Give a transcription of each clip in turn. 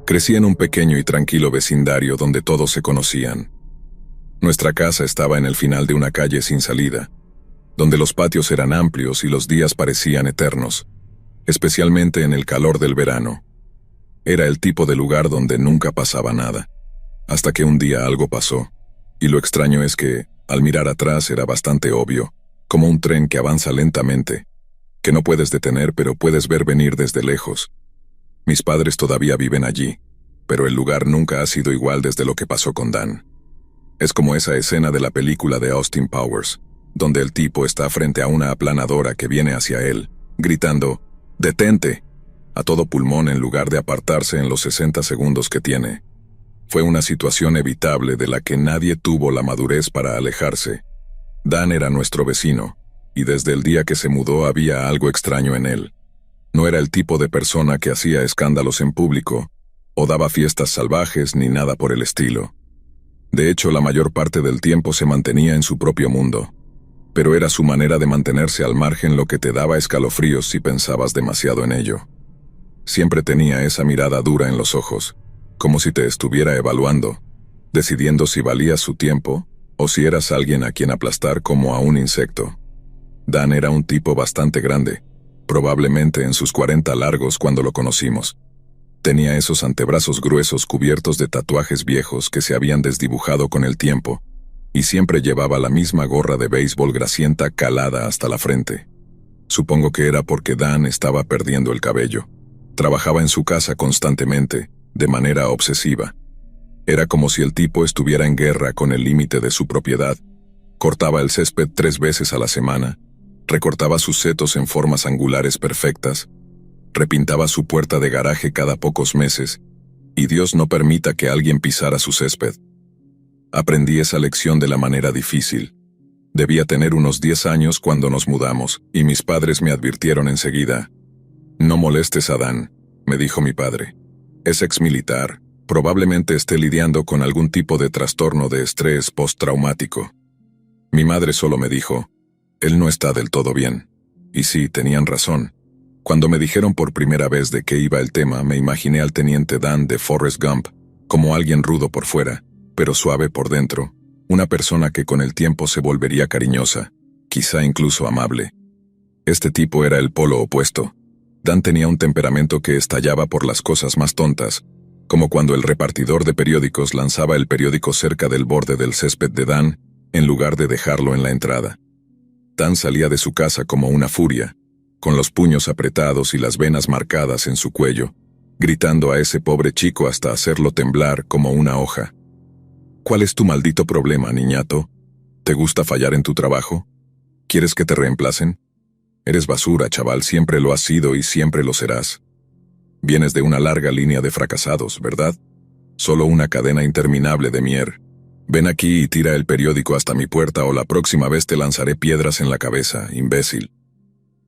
Crecí en un pequeño y tranquilo vecindario donde todos se conocían. Nuestra casa estaba en el final de una calle sin salida, donde los patios eran amplios y los días parecían eternos, especialmente en el calor del verano. Era el tipo de lugar donde nunca pasaba nada, hasta que un día algo pasó, y lo extraño es que, al mirar atrás era bastante obvio, como un tren que avanza lentamente, que no puedes detener pero puedes ver venir desde lejos. Mis padres todavía viven allí, pero el lugar nunca ha sido igual desde lo que pasó con Dan. Es como esa escena de la película de Austin Powers, donde el tipo está frente a una aplanadora que viene hacia él, gritando, «¡Detente!», a todo pulmón en lugar de apartarse en los 60 segundos que tiene. Fue una situación evitable de la que nadie tuvo la madurez para alejarse. Dan era nuestro vecino, y desde el día que se mudó había algo extraño en él. No era el tipo de persona que hacía escándalos en público, o daba fiestas salvajes ni nada por el estilo. De hecho, la mayor parte del tiempo se mantenía en su propio mundo. Pero era su manera de mantenerse al margen lo que te daba escalofríos si pensabas demasiado en ello. Siempre tenía esa mirada dura en los ojos, como si te estuviera evaluando, decidiendo si valías su tiempo, o si eras alguien a quien aplastar como a un insecto. Dan era un tipo bastante grande, probablemente en sus 40 largos cuando lo conocimos. Tenía esos antebrazos gruesos cubiertos de tatuajes viejos que se habían desdibujado con el tiempo, y siempre llevaba la misma gorra de béisbol grasienta calada hasta la frente. Supongo que era porque Dan estaba perdiendo el cabello. Trabajaba en su casa constantemente, de manera obsesiva. Era como si el tipo estuviera en guerra con el límite de su propiedad. Cortaba el césped 3 veces a la semana, recortaba sus setos en formas angulares perfectas, repintaba su puerta de garaje cada pocos meses, y Dios no permita que alguien pisara su césped. Aprendí esa lección de la manera difícil. Debía tener unos 10 años cuando nos mudamos, y mis padres me advirtieron enseguida. «No molestes a Dan», me dijo mi padre. «Es exmilitar, probablemente esté lidiando con algún tipo de trastorno de estrés postraumático». Mi madre solo me dijo, «Él no está del todo bien». Y sí, tenían razón. Cuando me dijeron por primera vez de qué iba el tema, me imaginé al teniente Dan de Forrest Gump, como alguien rudo por fuera, pero suave por dentro, una persona que con el tiempo se volvería cariñosa, quizá incluso amable. Este tipo era el polo opuesto. Dan tenía un temperamento que estallaba por las cosas más tontas, como cuando el repartidor de periódicos lanzaba el periódico cerca del borde del césped de Dan, en lugar de dejarlo en la entrada. Dan salía de su casa como una furia, con los puños apretados y las venas marcadas en su cuello, gritando a ese pobre chico hasta hacerlo temblar como una hoja. «¿Cuál es tu maldito problema, niñato? ¿Te gusta fallar en tu trabajo? ¿Quieres que te reemplacen? Eres basura, chaval, siempre lo has sido y siempre lo serás. Vienes de una larga línea de fracasados, ¿verdad? Solo una cadena interminable de mier. Ven aquí y tira el periódico hasta mi puerta o la próxima vez te lanzaré piedras en la cabeza, imbécil».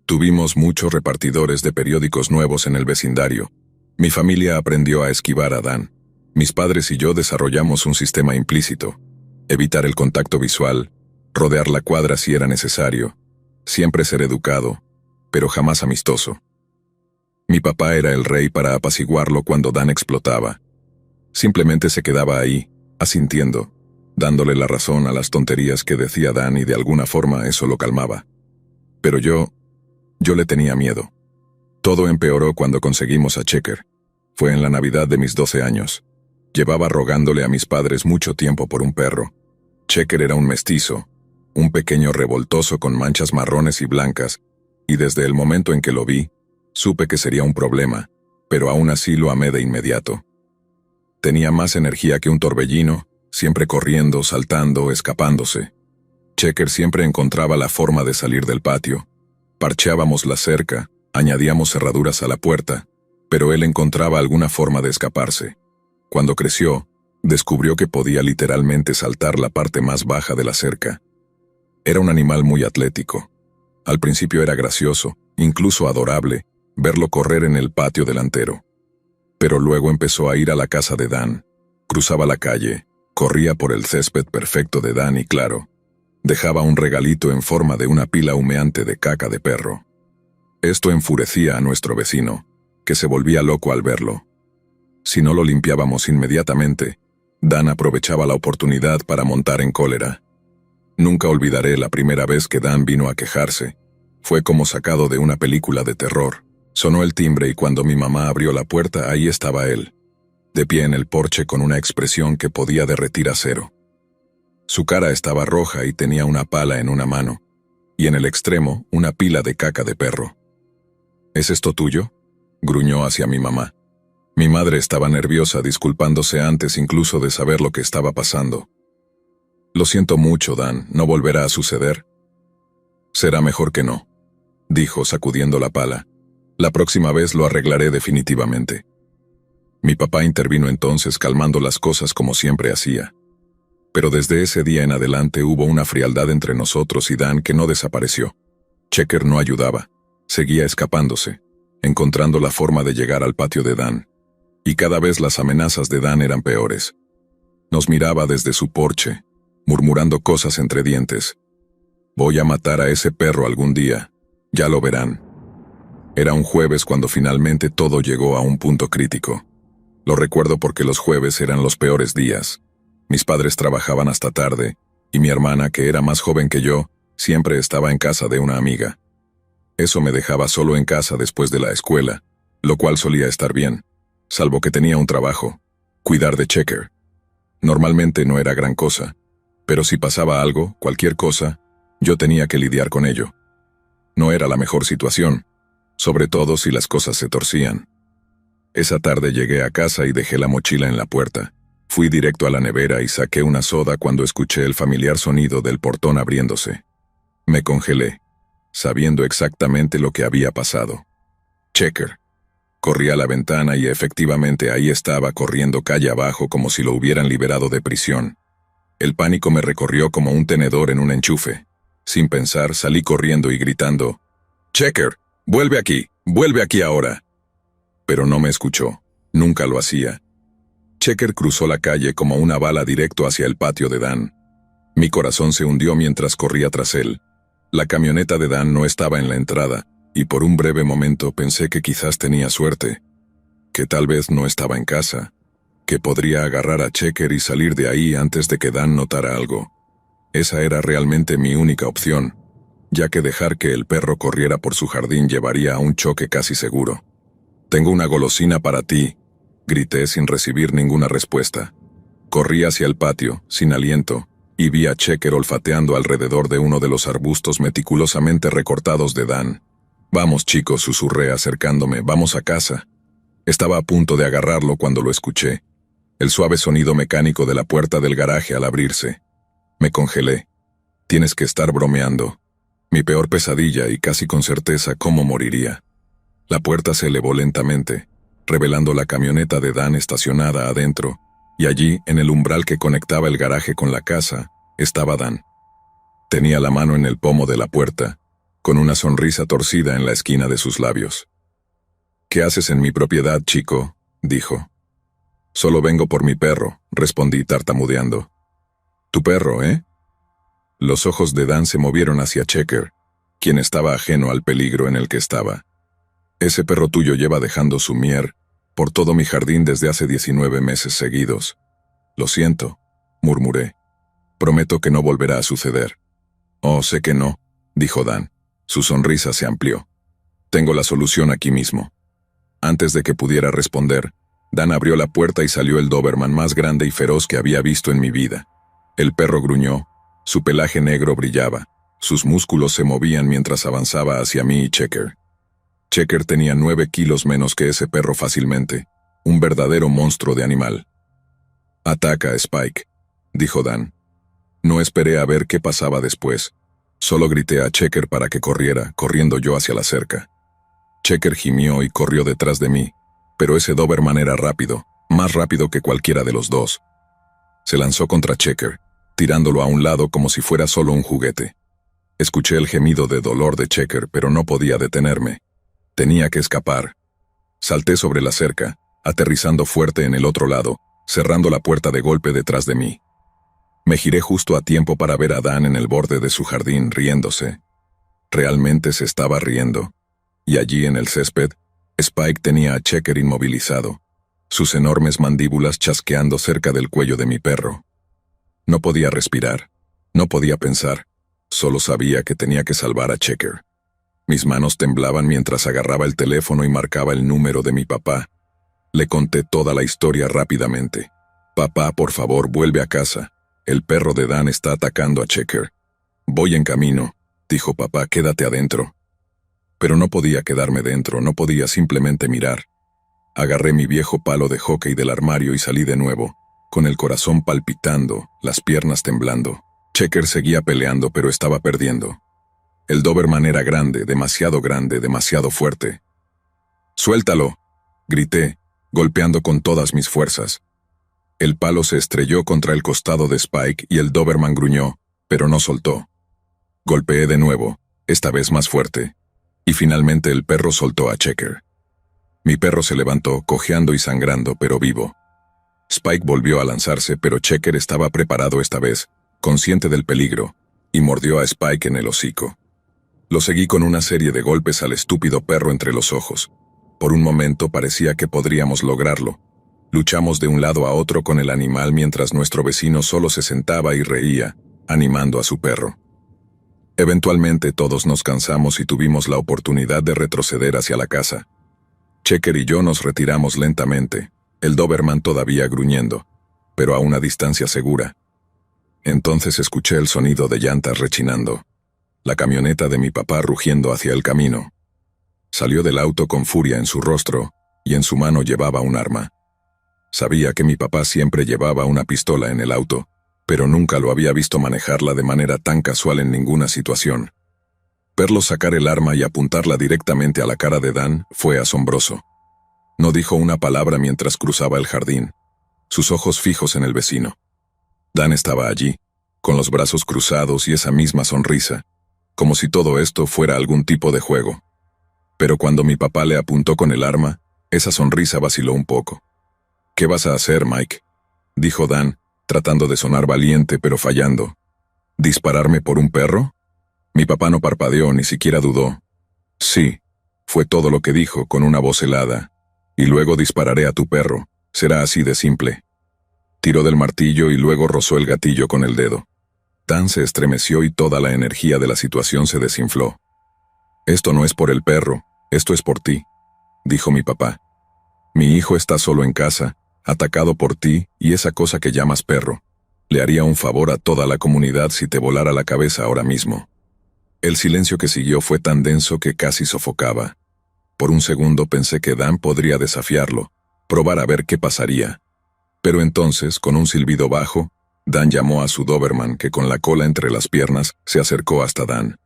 Tuvimos muchos repartidores de periódicos nuevos en el vecindario. Mi familia aprendió a esquivar a Dan. Mis padres y yo desarrollamos un sistema implícito. Evitar el contacto visual, rodear la cuadra si era necesario, siempre ser educado, pero jamás amistoso. Mi papá era el rey para apaciguarlo cuando Dan explotaba. Simplemente se quedaba ahí, asintiendo, dándole la razón a las tonterías que decía Dan y de alguna forma eso lo calmaba. Pero yo le tenía miedo. Todo empeoró cuando conseguimos a Checker. Fue en la Navidad de mis 12 años. Llevaba rogándole a mis padres mucho tiempo por un perro. Checker era un mestizo, un pequeño revoltoso con manchas marrones y blancas, y desde el momento en que lo vi, supe que sería un problema, pero aún así lo amé de inmediato. Tenía más energía que un torbellino, siempre corriendo, saltando, escapándose. Checker siempre encontraba la forma de salir del patio. Parcheábamos la cerca, añadíamos cerraduras a la puerta, pero él encontraba alguna forma de escaparse. Cuando creció, descubrió que podía literalmente saltar la parte más baja de la cerca. Era un animal muy atlético. Al principio era gracioso, incluso adorable, verlo correr en el patio delantero. Pero luego empezó a ir a la casa de Dan. Cruzaba la calle, corría por el césped perfecto de Dan y claro, dejaba un regalito en forma de una pila humeante de caca de perro. Esto enfurecía a nuestro vecino, que se volvía loco al verlo. Si no lo limpiábamos inmediatamente, Dan aprovechaba la oportunidad para montar en cólera. Nunca olvidaré la primera vez que Dan vino a quejarse. Fue como sacado de una película de terror. Sonó el timbre y cuando mi mamá abrió la puerta, ahí estaba él, de pie en el porche con una expresión que podía derretir acero. Su cara estaba roja y tenía una pala en una mano, y en el extremo una pila de caca de perro. ¿Es esto tuyo?, gruñó hacia mi mamá. Mi madre estaba nerviosa, disculpándose antes incluso de saber lo que estaba pasando. Lo siento mucho, Dan, ¿no volverá a suceder? Será mejor que no, dijo sacudiendo la pala. La próxima vez lo arreglaré definitivamente. Mi papá intervino entonces calmando las cosas como siempre hacía. Pero desde ese día en adelante hubo una frialdad entre nosotros y Dan que no desapareció. Checker no ayudaba, seguía escapándose, encontrando la forma de llegar al patio de Dan. Y cada vez las amenazas de Dan eran peores. Nos miraba desde su porche, murmurando cosas entre dientes. Voy a matar a ese perro algún día, ya lo verán. Era un jueves cuando finalmente todo llegó a un punto crítico. Lo recuerdo porque los jueves eran los peores días. Mis padres trabajaban hasta tarde, y mi hermana, que era más joven que yo, siempre estaba en casa de una amiga. Eso me dejaba solo en casa después de la escuela, lo cual solía estar bien, salvo que tenía un trabajo, cuidar de Checker. Normalmente no era gran cosa, pero si pasaba algo, cualquier cosa, yo tenía que lidiar con ello. No era la mejor situación, sobre todo si las cosas se torcían. Esa tarde llegué a casa y dejé la mochila en la puerta. Fui directo a la nevera y saqué una soda cuando escuché el familiar sonido del portón abriéndose. Me congelé, sabiendo exactamente lo que había pasado. Checker. Corrí a la ventana y efectivamente ahí estaba corriendo calle abajo como si lo hubieran liberado de prisión. El pánico me recorrió como un tenedor en un enchufe. Sin pensar, salí corriendo y gritando, «Checker, vuelve aquí ahora». Pero no me escuchó, nunca lo hacía. Checker cruzó la calle como una bala directo hacia el patio de Dan. Mi corazón se hundió mientras corría tras él. La camioneta de Dan no estaba en la entrada, y por un breve momento pensé que quizás tenía suerte, que tal vez no estaba en casa, que podría agarrar a Checker y salir de ahí antes de que Dan notara algo. Esa era realmente mi única opción, ya que dejar que el perro corriera por su jardín llevaría a un choque casi seguro. «Tengo una golosina para ti», grité sin recibir ninguna respuesta. Corrí hacia el patio, sin aliento, y vi a Checker olfateando alrededor de uno de los arbustos meticulosamente recortados de Dan. «Vamos, chicos», susurré acercándome, «vamos a casa». Estaba a punto de agarrarlo cuando lo escuché. El suave sonido mecánico de la puerta del garaje al abrirse. Me congelé. Tienes que estar bromeando. Mi peor pesadilla y casi con certeza cómo moriría. La puerta se elevó lentamente, revelando la camioneta de Dan estacionada adentro, y allí, en el umbral que conectaba el garaje con la casa, estaba Dan. Tenía la mano en el pomo de la puerta, con una sonrisa torcida en la esquina de sus labios. «¿Qué haces en mi propiedad, chico?», dijo. «Solo vengo por mi perro», respondí tartamudeando. «¿Tu perro, eh?». Los ojos de Dan se movieron hacia Checker, quien estaba ajeno al peligro en el que estaba. «Ese perro tuyo lleva dejando su mier por todo mi jardín desde hace 19 meses seguidos». «Lo siento», murmuré. «Prometo que no volverá a suceder». «Oh, sé que no», dijo Dan. Su sonrisa se amplió. «Tengo la solución aquí mismo». Antes de que pudiera responder, Dan abrió la puerta y salió el Doberman más grande y feroz que había visto en mi vida. El perro gruñó, su pelaje negro brillaba, sus músculos se movían mientras avanzaba hacia mí y Checker. Checker tenía 9 kilos menos que ese perro fácilmente, un verdadero monstruo de animal. «Ataca, Spike», dijo Dan. No esperé a ver qué pasaba después. Solo grité a Checker para que corriera, corriendo yo hacia la cerca. Checker gimió y corrió detrás de mí, pero ese Doberman era rápido, más rápido que cualquiera de los dos. Se lanzó contra Checker, tirándolo a un lado como si fuera solo un juguete. Escuché el gemido de dolor de Checker, pero no podía detenerme. Tenía que escapar. Salté sobre la cerca, aterrizando fuerte en el otro lado, cerrando la puerta de golpe detrás de mí. Me giré justo a tiempo para ver a Dan en el borde de su jardín riéndose. Realmente se estaba riendo. Y allí en el césped, Spike tenía a Checker inmovilizado. sus enormes mandíbulas chasqueando cerca del cuello de mi perro. No podía respirar, no podía pensar, solo sabía que tenía que salvar a Checker. Mis manos temblaban mientras agarraba el teléfono y marcaba el número de mi papá. Le conté toda la historia rápidamente. «Papá, por favor, vuelve a casa. El perro de Dan está atacando a Checker». «Voy en camino», dijo papá, «quédate adentro». Pero no podía quedarme dentro, no podía simplemente mirar. Agarré mi viejo palo de hockey del armario y salí de nuevo, con el corazón palpitando, las piernas temblando. Checker seguía peleando, pero estaba perdiendo. El Doberman era grande, demasiado fuerte. «¡Suéltalo!», grité, golpeando con todas mis fuerzas. El palo se estrelló contra el costado de Spike y el Doberman gruñó, pero no soltó. Golpeé de nuevo, esta vez más fuerte, y finalmente el perro soltó a Checker. Mi perro se levantó, cojeando y sangrando, pero vivo. Spike volvió a lanzarse, pero Checker estaba preparado esta vez, consciente del peligro, y mordió a Spike en el hocico. Lo seguí con una serie de golpes al estúpido perro entre los ojos. Por un momento parecía que podríamos lograrlo. Luchamos de un lado a otro con el animal mientras nuestro vecino solo se sentaba y reía, animando a su perro. Eventualmente todos nos cansamos y tuvimos la oportunidad de retroceder hacia la casa. Checker y yo nos retiramos lentamente, el Doberman todavía gruñendo, pero a una distancia segura. Entonces escuché el sonido de llantas rechinando, la camioneta de mi papá rugiendo hacia el camino. Salió del auto con furia en su rostro, y en su mano llevaba un arma. Sabía que mi papá siempre llevaba una pistola en el auto, pero nunca lo había visto manejarla de manera tan casual en ninguna situación. Verlo sacar el arma y apuntarla directamente a la cara de Dan fue asombroso. No dijo una palabra mientras cruzaba el jardín, sus ojos fijos en el vecino. Dan estaba allí, con los brazos cruzados y esa misma sonrisa, como si todo esto fuera algún tipo de juego. Pero cuando mi papá le apuntó con el arma, esa sonrisa vaciló un poco. «¿Qué vas a hacer, Mike?», dijo Dan, tratando de sonar valiente pero fallando. «¿Dispararme por un perro?». Mi papá no parpadeó, ni siquiera dudó. «Sí», fue todo lo que dijo con una voz helada. «Y luego dispararé a tu perro, será así de simple». Tiró del martillo y luego rozó el gatillo con el dedo. Dan se estremeció y toda la energía de la situación se desinfló. «Esto no es por el perro, esto es por ti», dijo mi papá. «Mi hijo está solo en casa, atacado por ti y esa cosa que llamas perro. Le haría un favor a toda la comunidad si te volara la cabeza ahora mismo». El silencio que siguió fue tan denso que casi sofocaba. Por un segundo pensé que Dan podría desafiarlo, probar a ver qué pasaría. Pero entonces, con un silbido bajo, Dan llamó a su Doberman que con la cola entre las piernas se acercó hasta Dan.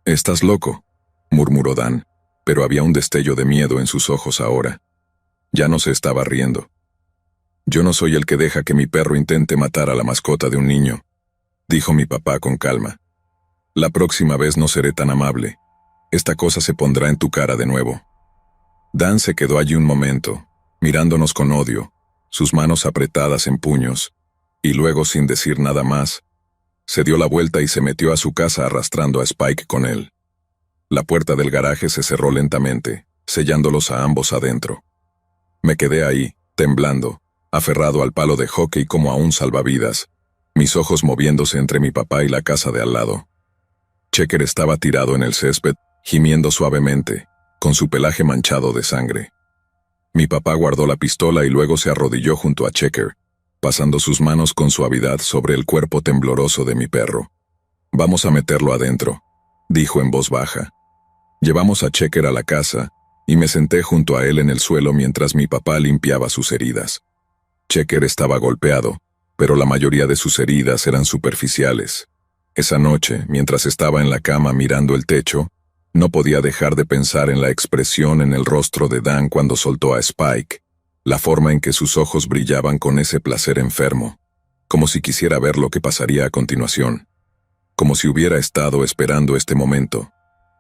«¿Estás loco?», murmuró Dan, pero había un destello de miedo en sus ojos ahora. Ya no se estaba riendo. «Yo no soy el que deja que mi perro intente matar a la mascota de un niño», dijo mi papá con calma. «La próxima vez no seré tan amable. Esta cosa se pondrá en tu cara de nuevo». Dan se quedó allí un momento, mirándonos con odio, sus manos apretadas en puños, y luego, sin decir nada más, se dio la vuelta y se metió a su casa arrastrando a Spike con él. La puerta del garaje se cerró lentamente, sellándolos a ambos adentro. Me quedé ahí, temblando, aferrado al palo de hockey como a un salvavidas, mis ojos moviéndose entre mi papá y la casa de al lado. Checker estaba tirado en el césped, gimiendo suavemente, con su pelaje manchado de sangre. Mi papá guardó la pistola y luego se arrodilló junto a Checker, pasando sus manos con suavidad sobre el cuerpo tembloroso de mi perro. «Vamos a meterlo adentro», dijo en voz baja. Llevamos a Checker a la casa, y me senté junto a él en el suelo mientras mi papá limpiaba sus heridas. Checker estaba golpeado, pero la mayoría de sus heridas eran superficiales. Esa noche, mientras estaba en la cama mirando el techo, no podía dejar de pensar en la expresión en el rostro de Dan cuando soltó a Spike, la forma en que sus ojos brillaban con ese placer enfermo, como si quisiera ver lo que pasaría a continuación, como si hubiera estado esperando este momento,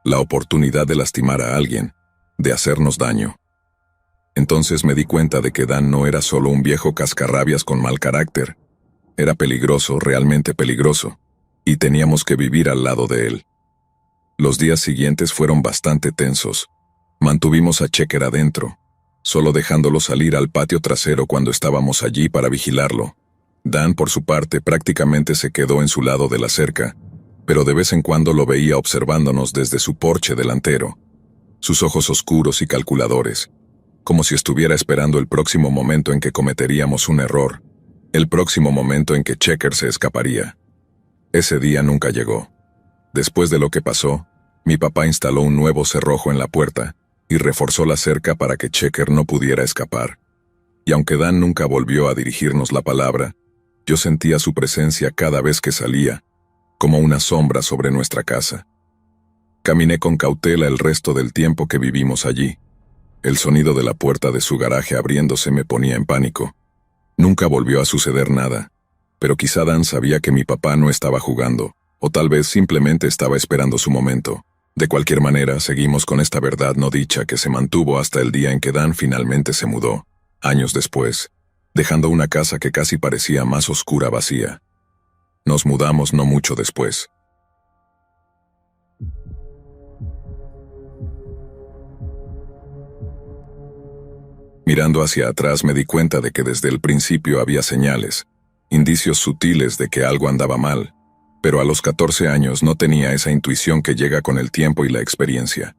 la oportunidad de lastimar a alguien, de hacernos daño. Entonces me di cuenta de que Dan no era solo un viejo cascarrabias con mal carácter, era peligroso, realmente peligroso, y teníamos que vivir al lado de él. Los días siguientes fueron bastante tensos. Mantuvimos a Checker adentro. solo dejándolo salir al patio trasero cuando estábamos allí para vigilarlo. Dan, por su parte, prácticamente se quedó en su lado de la cerca, pero de vez en cuando lo veía observándonos desde su porche delantero, sus ojos oscuros y calculadores, como si estuviera esperando el próximo momento en que cometeríamos un error, el próximo momento en que Checker se escaparía. Ese día nunca llegó. Después de lo que pasó, mi papá instaló un nuevo cerrojo en la puerta y reforzó la cerca para que Checker no pudiera escapar. Y aunque Dan nunca volvió a dirigirnos la palabra, yo sentía su presencia cada vez que salía, como una sombra sobre nuestra casa. Caminé con cautela el resto del tiempo que vivimos allí. El sonido de la puerta de su garaje abriéndose me ponía en pánico. Nunca volvió a suceder nada, pero quizá Dan sabía que mi papá no estaba jugando, o tal vez simplemente estaba esperando su momento. De cualquier manera, seguimos con esta verdad no dicha que se mantuvo hasta el día en que Dan finalmente se mudó, años después, dejando una casa que casi parecía más oscura vacía. Nos mudamos no mucho después. Mirando hacia atrás me di cuenta de que desde el principio había señales, indicios sutiles de que algo andaba mal, pero a los 14 años no tenía esa intuición que llega con el tiempo y la experiencia.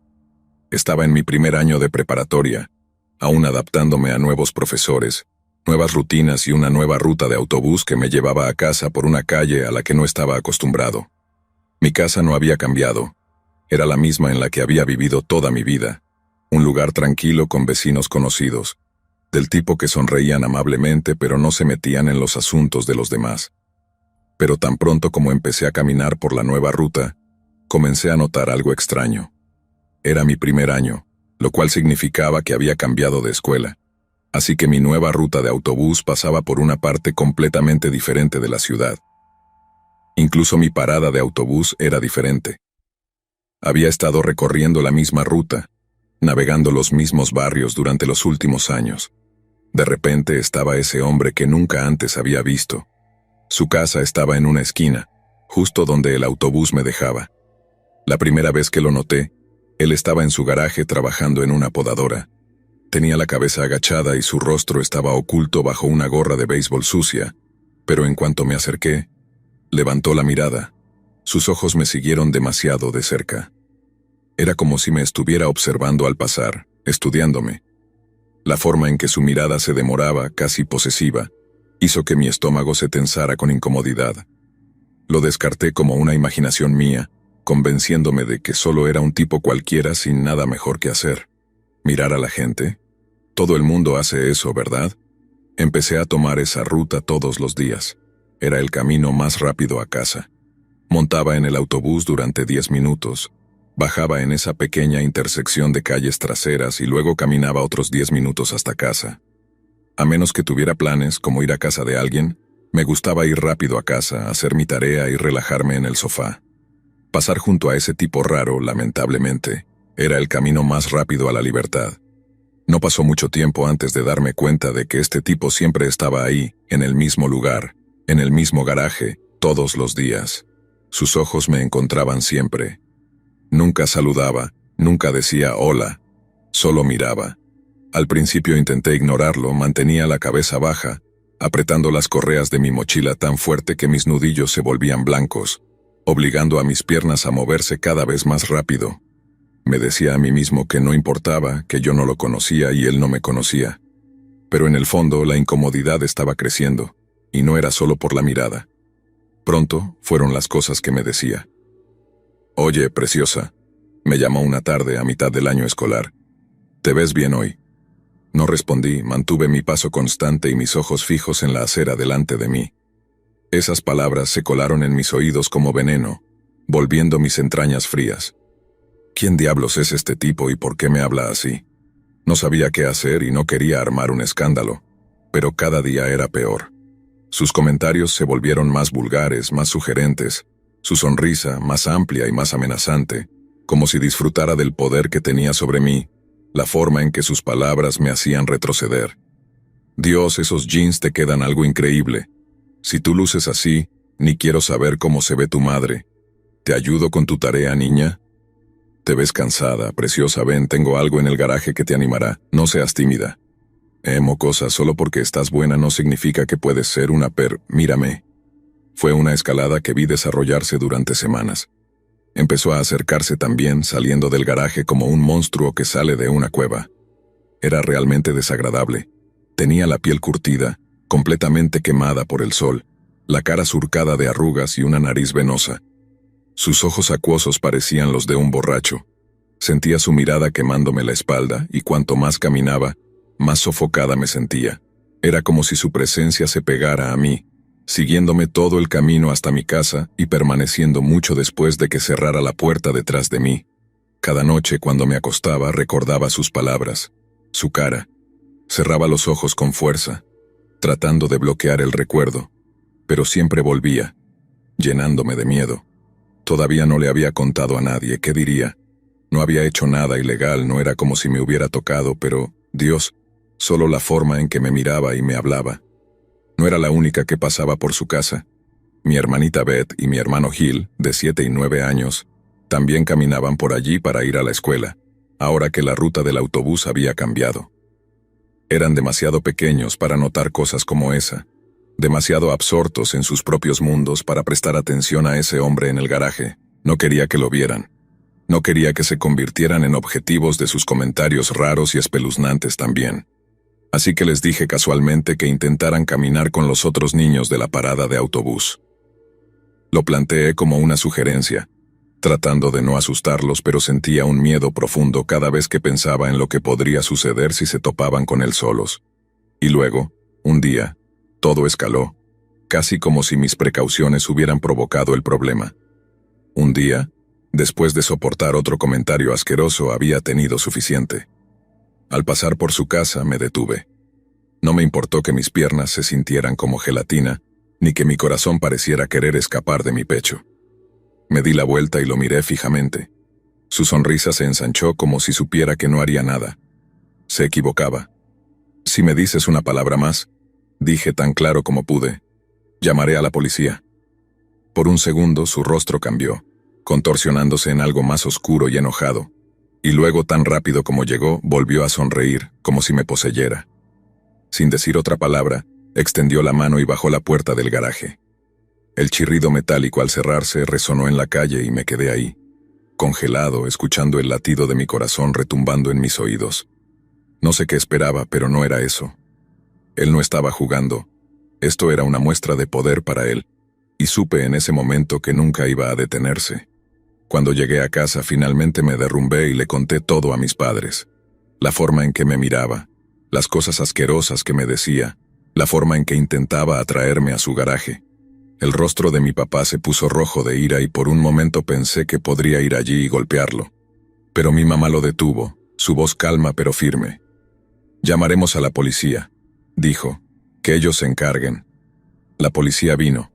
Estaba en mi primer año de preparatoria, aún adaptándome a nuevos profesores, nuevas rutinas y una nueva ruta de autobús que me llevaba a casa por una calle a la que no estaba acostumbrado. Mi casa no había cambiado, era la misma en la que había vivido toda mi vida, un lugar tranquilo con vecinos conocidos, del tipo que sonreían amablemente pero no se metían en los asuntos de los demás. Pero tan pronto como empecé a caminar por la nueva ruta, comencé a notar algo extraño. Era mi primer año, lo cual significaba que había cambiado de escuela, así que mi nueva ruta de autobús pasaba por una parte completamente diferente de la ciudad. Incluso mi parada de autobús era diferente. Había estado recorriendo la misma ruta, navegando los mismos barrios durante los últimos años. De repente estaba ese hombre que nunca antes había visto. Su casa estaba en una esquina, justo donde el autobús me dejaba. La primera vez que lo noté, él estaba en su garaje trabajando en una podadora. Tenía la cabeza agachada y su rostro estaba oculto bajo una gorra de béisbol sucia, pero en cuanto me acerqué, levantó la mirada. Sus ojos me siguieron demasiado de cerca. Era como si me estuviera observando al pasar, estudiándome. La forma en que su mirada se demoraba, casi posesiva, hizo que mi estómago se tensara con incomodidad. Lo descarté como una imaginación mía, convenciéndome de que solo era un tipo cualquiera sin nada mejor que hacer. Mirar a la gente. Todo el mundo hace eso, ¿verdad? Empecé a tomar esa ruta todos los días. Era el camino más rápido a casa. Montaba en el autobús durante 10 minutos. Bajaba en esa pequeña intersección de calles traseras y luego caminaba otros 10 minutos hasta casa. A menos que tuviera planes, como ir a casa de alguien, me gustaba ir rápido a casa, hacer mi tarea y relajarme en el sofá. Pasar junto a ese tipo raro, lamentablemente, era el camino más rápido a la libertad. No pasó mucho tiempo antes de darme cuenta de que este tipo siempre estaba ahí, en el mismo lugar, en el mismo garaje, todos los días. Sus ojos me encontraban siempre. Nunca saludaba, nunca decía hola, solo miraba. Al principio intenté ignorarlo, mantenía la cabeza baja, apretando las correas de mi mochila tan fuerte que mis nudillos se volvían blancos, obligando a mis piernas a moverse cada vez más rápido. Me decía a mí mismo que no importaba, que yo no lo conocía y él no me conocía. Pero en el fondo la incomodidad estaba creciendo, y no era solo por la mirada. Pronto fueron las cosas que me decía. «Oye, preciosa», me llamó una tarde a mitad del año escolar. «¿Te ves bien hoy?» No respondí, mantuve mi paso constante y mis ojos fijos en la acera delante de mí. Esas palabras se colaron en mis oídos como veneno, volviendo mis entrañas frías. ¿Quién diablos es este tipo y por qué me habla así? No sabía qué hacer y no quería armar un escándalo, pero cada día era peor. Sus comentarios se volvieron más vulgares, más sugerentes, su sonrisa más amplia y más amenazante, como si disfrutara del poder que tenía sobre mí, la forma en que sus palabras me hacían retroceder. «Dios, esos jeans te quedan algo increíble. Si tú luces así, ni quiero saber cómo se ve tu madre. ¿Te ayudo con tu tarea, niña?» Te ves cansada, preciosa, ven, tengo algo en el garaje que te animará. No seas tímida. Mocosa, solo porque estás buena no significa que puedes ser una Mírame. Fue una escalada que vi desarrollarse durante semanas. Empezó a acercarse también, saliendo del garaje como un monstruo que sale de una cueva. Era realmente desagradable. Tenía la piel curtida, completamente quemada por el sol, la cara surcada de arrugas y una nariz venosa. Sus ojos acuosos parecían los de un borracho. Sentía su mirada quemándome la espalda, y cuanto más caminaba, más sofocada me sentía. Era como si su presencia se pegara a mí, siguiéndome todo el camino hasta mi casa y permaneciendo mucho después de que cerrara la puerta detrás de mí. Cada noche cuando me acostaba recordaba sus palabras, su cara. Cerraba los ojos con fuerza, tratando de bloquear el recuerdo, pero siempre volvía, llenándome de miedo. Todavía no le había contado a nadie, ¿qué diría? No había hecho nada ilegal, no era como si me hubiera tocado, pero, Dios, solo la forma en que me miraba y me hablaba. No era la única que pasaba por su casa. Mi hermanita Beth y mi hermano Gil, de 7 y 9 años, también caminaban por allí para ir a la escuela, ahora que la ruta del autobús había cambiado. Eran demasiado pequeños para notar cosas como esa, demasiado absortos en sus propios mundos para prestar atención a ese hombre en el garaje. No quería que lo vieran. No quería que se convirtieran en objetivos de sus comentarios raros y espeluznantes también. Así que les dije casualmente que intentaran caminar con los otros niños de la parada de autobús. Lo planteé como una sugerencia, tratando de no asustarlos, pero sentía un miedo profundo cada vez que pensaba en lo que podría suceder si se topaban con él solos. Y luego, un día, todo escaló, casi como si mis precauciones hubieran provocado el problema. Un día, después de soportar otro comentario asqueroso, había tenido suficiente. Al pasar por su casa me detuve. No me importó que mis piernas se sintieran como gelatina, ni que mi corazón pareciera querer escapar de mi pecho. Me di la vuelta y lo miré fijamente. Su sonrisa se ensanchó como si supiera que no haría nada. Se equivocaba. Si me dices una palabra más, dije tan claro como pude, llamaré a la policía. Por un segundo su rostro cambió, contorsionándose en algo más oscuro y enojado. Y luego, tan rápido como llegó, volvió a sonreír, como si me poseyera. Sin decir otra palabra, extendió la mano y bajó la puerta del garaje. El chirrido metálico al cerrarse resonó en la calle y me quedé ahí, congelado, escuchando el latido de mi corazón retumbando en mis oídos. No sé qué esperaba, pero no era eso. Él no estaba jugando. Esto era una muestra de poder para él, y supe en ese momento que nunca iba a detenerse. Cuando llegué a casa finalmente me derrumbé y le conté todo a mis padres. La forma en que me miraba, las cosas asquerosas que me decía, la forma en que intentaba atraerme a su garaje. El rostro de mi papá se puso rojo de ira y por un momento pensé que podría ir allí y golpearlo. Pero mi mamá lo detuvo, su voz calma pero firme. «Llamaremos a la policía», dijo, «que ellos se encarguen». La policía vino,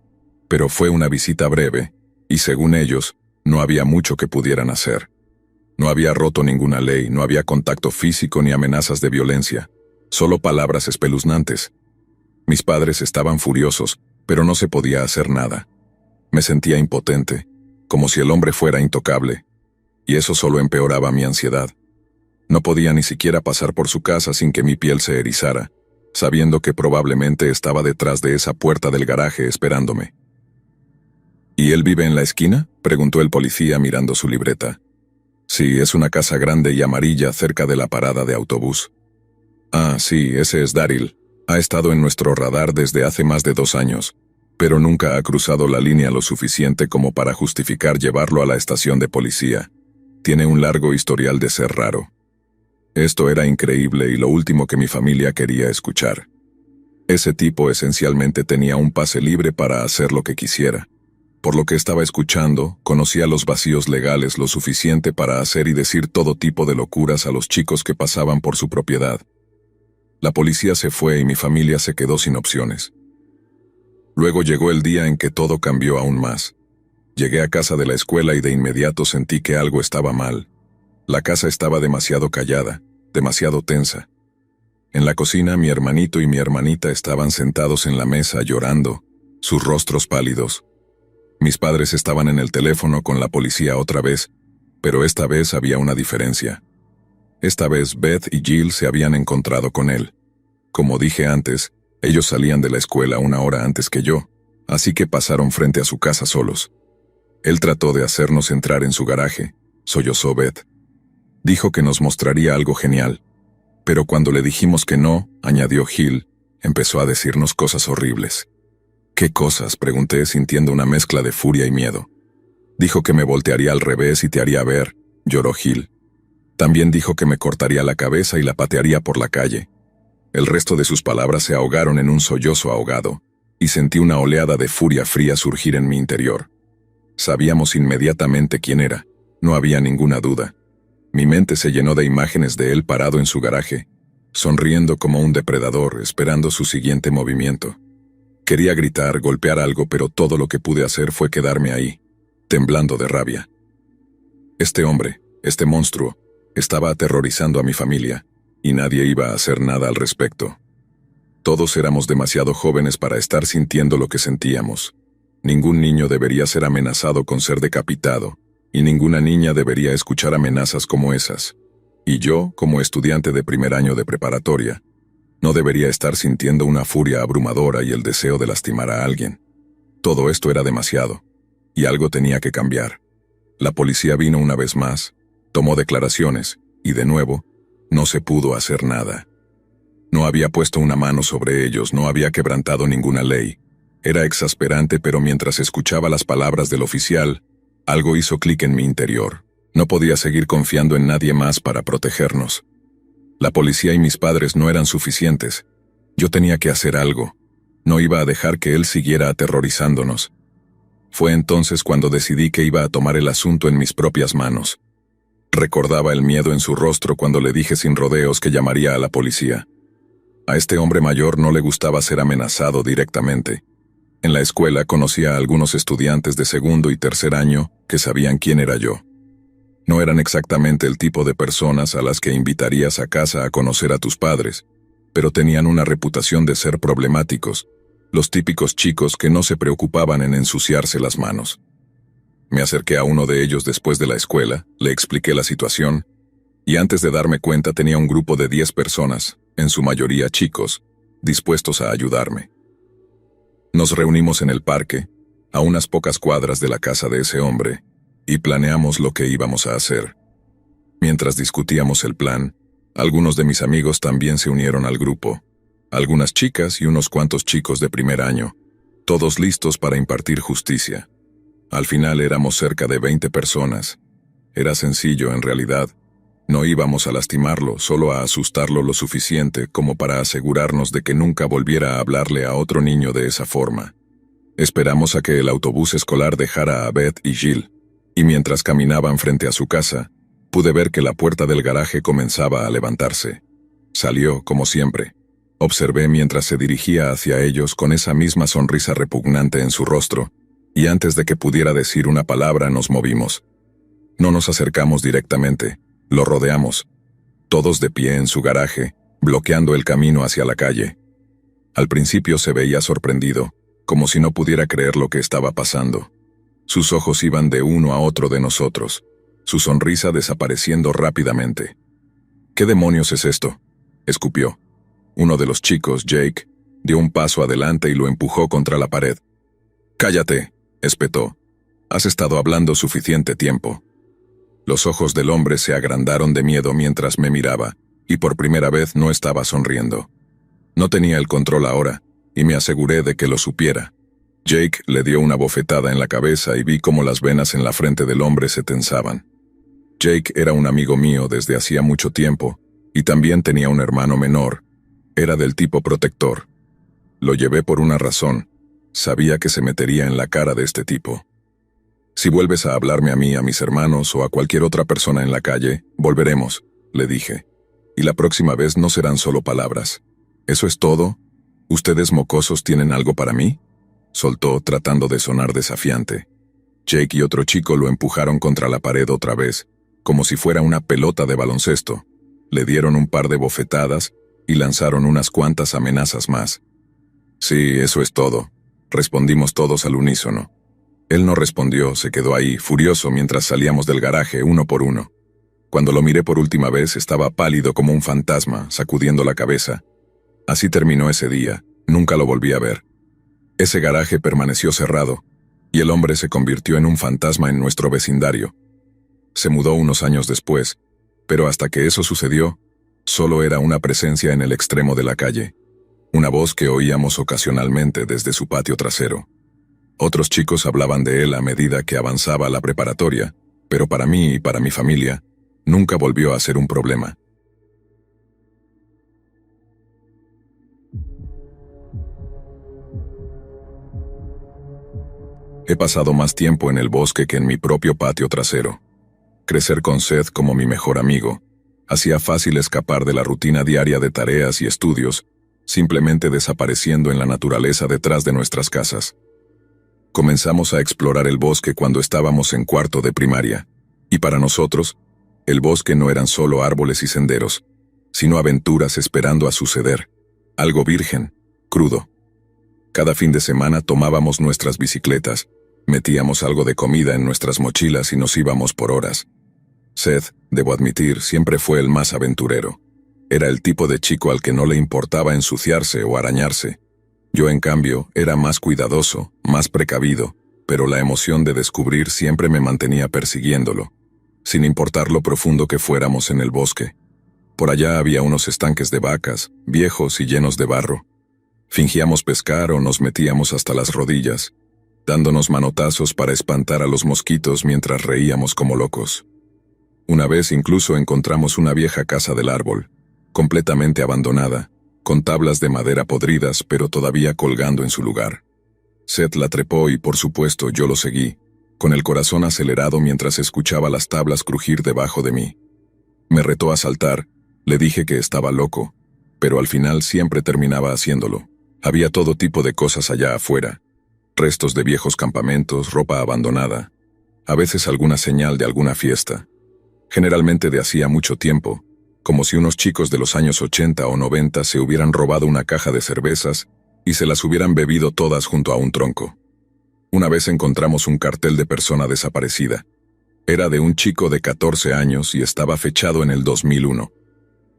pero fue una visita breve, y según ellos, no había mucho que pudieran hacer. No había roto ninguna ley, no había contacto físico ni amenazas de violencia, solo palabras espeluznantes. Mis padres estaban furiosos, pero no se podía hacer nada. Me sentía impotente, como si el hombre fuera intocable, y eso solo empeoraba mi ansiedad. No podía ni siquiera pasar por su casa sin que mi piel se erizara, sabiendo que probablemente estaba detrás de esa puerta del garaje esperándome. «¿Y él vive en la esquina?», preguntó el policía mirando su libreta. «Sí, es una casa grande y amarilla cerca de la parada de autobús». «Ah, sí, ese es Daryl. Ha estado en nuestro radar desde hace más de 2 años, pero nunca ha cruzado la línea lo suficiente como para justificar llevarlo a la estación de policía. Tiene un largo historial de ser raro». Esto era increíble y lo último que mi familia quería escuchar. Ese tipo esencialmente tenía un pase libre para hacer lo que quisiera. Por lo que estaba escuchando, conocía los vacíos legales lo suficiente para hacer y decir todo tipo de locuras a los chicos que pasaban por su propiedad. La policía se fue y mi familia se quedó sin opciones. Luego llegó el día en que todo cambió aún más. Llegué a casa de la escuela y de inmediato sentí que algo estaba mal. La casa estaba demasiado callada, demasiado tensa. En la cocina mi hermanito y mi hermanita estaban sentados en la mesa llorando, sus rostros pálidos. Mis padres estaban en el teléfono con la policía otra vez, Pero esta vez había una diferencia. Esta vez Beth y Jill se habían encontrado con él. Como dije antes, ellos salían de la escuela una hora antes que yo, así que pasaron frente a su casa solos. Él trató de hacernos entrar en su garaje, sollozó Beth. Dijo que nos mostraría algo genial. Pero cuando le dijimos que no, añadió Jill, empezó a decirnos cosas horribles. ¿Qué cosas?, pregunté sintiendo una mezcla de furia y miedo. Dijo que me voltearía al revés y te haría ver, lloró Jill. También dijo que me cortaría la cabeza y la patearía por la calle. El resto de sus palabras se ahogaron en un sollozo ahogado, y sentí una oleada de furia fría surgir en mi interior. Sabíamos inmediatamente quién era, no había ninguna duda. Mi mente se llenó de imágenes de él parado en su garaje, sonriendo como un depredador, esperando su siguiente movimiento. Quería gritar, golpear algo, pero todo lo que pude hacer fue quedarme ahí, temblando de rabia. Este hombre, este monstruo, estaba aterrorizando a mi familia, y nadie iba a hacer nada al respecto. Todos éramos demasiado jóvenes para estar sintiendo lo que sentíamos. Ningún niño debería ser amenazado con ser decapitado, y ninguna niña debería escuchar amenazas como esas. Y yo, como estudiante de primer año de preparatoria, no debería estar sintiendo una furia abrumadora y el deseo de lastimar a alguien. Todo esto era demasiado, y algo tenía que cambiar. La policía vino una vez más, tomó declaraciones, y de nuevo, no se pudo hacer nada. No había puesto una mano sobre ellos, no había quebrantado ninguna ley. Era exasperante, pero mientras escuchaba las palabras del oficial, algo hizo clic en mi interior. No podía seguir confiando en nadie más para protegernos. La policía y mis padres no eran suficientes. Yo tenía que hacer algo. No iba a dejar que él siguiera aterrorizándonos. Fue entonces cuando decidí que iba a tomar el asunto en mis propias manos. Recordaba el miedo en su rostro cuando le dije sin rodeos que llamaría a la policía. A este hombre mayor no le gustaba ser amenazado directamente. En la escuela conocía a algunos estudiantes de segundo y tercer año que sabían quién era yo. No eran exactamente el tipo de personas a las que invitarías a casa a conocer a tus padres, pero tenían una reputación de ser problemáticos, los típicos chicos que no se preocupaban en ensuciarse las manos. Me acerqué a uno de ellos después de la escuela, le expliqué la situación, y antes de darme cuenta tenía un grupo de 10 personas, en su mayoría chicos, dispuestos a ayudarme. Nos reunimos en el parque, a unas pocas cuadras de la casa de ese hombre, y planeamos lo que íbamos a hacer. Mientras discutíamos el plan, algunos de mis amigos también se unieron al grupo, algunas chicas y unos cuantos chicos de primer año, todos listos para impartir justicia. Al final éramos cerca de 20 personas. Era sencillo en realidad. No íbamos a lastimarlo, solo a asustarlo lo suficiente como para asegurarnos de que nunca volviera a hablarle a otro niño de esa forma. Esperamos a que el autobús escolar dejara a Beth y Jill, y mientras caminaban frente a su casa, pude ver que la puerta del garaje comenzaba a levantarse. Salió, como siempre. Observé mientras se dirigía hacia ellos con esa misma sonrisa repugnante en su rostro, y antes de que pudiera decir una palabra nos movimos. No nos acercamos directamente, lo rodeamos, todos de pie en su garaje, bloqueando el camino hacia la calle. Al principio se veía sorprendido, como si no pudiera creer lo que estaba pasando. Sus ojos iban de uno a otro de nosotros, su sonrisa desapareciendo rápidamente. ¿Qué demonios es esto?, escupió. Uno de los chicos, Jake, dio un paso adelante y lo empujó contra la pared. «Cállate», espetó. «Has estado hablando suficiente tiempo». Los ojos del hombre se agrandaron de miedo mientras me miraba, y por primera vez no estaba sonriendo. No tenía el control ahora, y me aseguré de que lo supiera. Jake le dio una bofetada en la cabeza y vi cómo las venas en la frente del hombre se tensaban. Jake era un amigo mío desde hacía mucho tiempo, y también tenía un hermano menor. Era del tipo protector. Lo llevé por una razón. Sabía que se metería en la cara de este tipo. «Si vuelves a hablarme a mí, a mis hermanos o a cualquier otra persona en la calle, volveremos», le dije. «Y la próxima vez no serán solo palabras». «¿Eso es todo? ¿Ustedes mocosos tienen algo para mí?», soltó tratando de sonar desafiante. Jake y otro chico lo empujaron contra la pared otra vez, como si fuera una pelota de baloncesto. Le dieron un par de bofetadas y lanzaron unas cuantas amenazas más. «Sí, eso es todo», respondimos todos al unísono. Él no respondió, se quedó ahí, furioso, mientras salíamos del garaje uno por uno. Cuando lo miré por última vez, estaba pálido como un fantasma, sacudiendo la cabeza. Así terminó ese día, nunca lo volví a ver. Ese garaje permaneció cerrado, y el hombre se convirtió en un fantasma en nuestro vecindario. Se mudó unos años después, pero hasta que eso sucedió, solo era una presencia en el extremo de la calle, una voz que oíamos ocasionalmente desde su patio trasero. Otros chicos hablaban de él a medida que avanzaba la preparatoria, pero para mí y para mi familia, nunca volvió a ser un problema. He pasado más tiempo en el bosque que en mi propio patio trasero. Crecer con Seth como mi mejor amigo hacía fácil escapar de la rutina diaria de tareas y estudios, simplemente desapareciendo en la naturaleza detrás de nuestras casas. Comenzamos a explorar el bosque cuando estábamos en cuarto de primaria, y para nosotros, el bosque no eran solo árboles y senderos, sino aventuras esperando a suceder, algo virgen, crudo. Cada fin de semana tomábamos nuestras bicicletas, metíamos algo de comida en nuestras mochilas y nos íbamos por horas. Seth, debo admitir, siempre fue el más aventurero. Era el tipo de chico al que no le importaba ensuciarse o arañarse. Yo, en cambio, era más cuidadoso, más precavido, pero la emoción de descubrir siempre me mantenía persiguiéndolo, sin importar lo profundo que fuéramos en el bosque. Por allá había unos estanques de vacas, viejos y llenos de barro. Fingíamos pescar o nos metíamos hasta las rodillas, dándonos manotazos para espantar a los mosquitos mientras reíamos como locos. Una vez incluso encontramos una vieja casa del árbol, completamente abandonada, con tablas de madera podridas pero todavía colgando en su lugar. Seth la trepó y por supuesto yo lo seguí, con el corazón acelerado mientras escuchaba las tablas crujir debajo de mí. Me retó a saltar, le dije que estaba loco, pero al final siempre terminaba haciéndolo. Había todo tipo de cosas allá afuera, restos de viejos campamentos, ropa abandonada, a veces alguna señal de alguna fiesta, generalmente de hacía mucho tiempo, como si unos chicos de los años 80 o 90 se hubieran robado una caja de cervezas y se las hubieran bebido todas junto a un tronco. Una vez encontramos un cartel de persona desaparecida. Era de un chico de 14 años y estaba fechado en el 2001.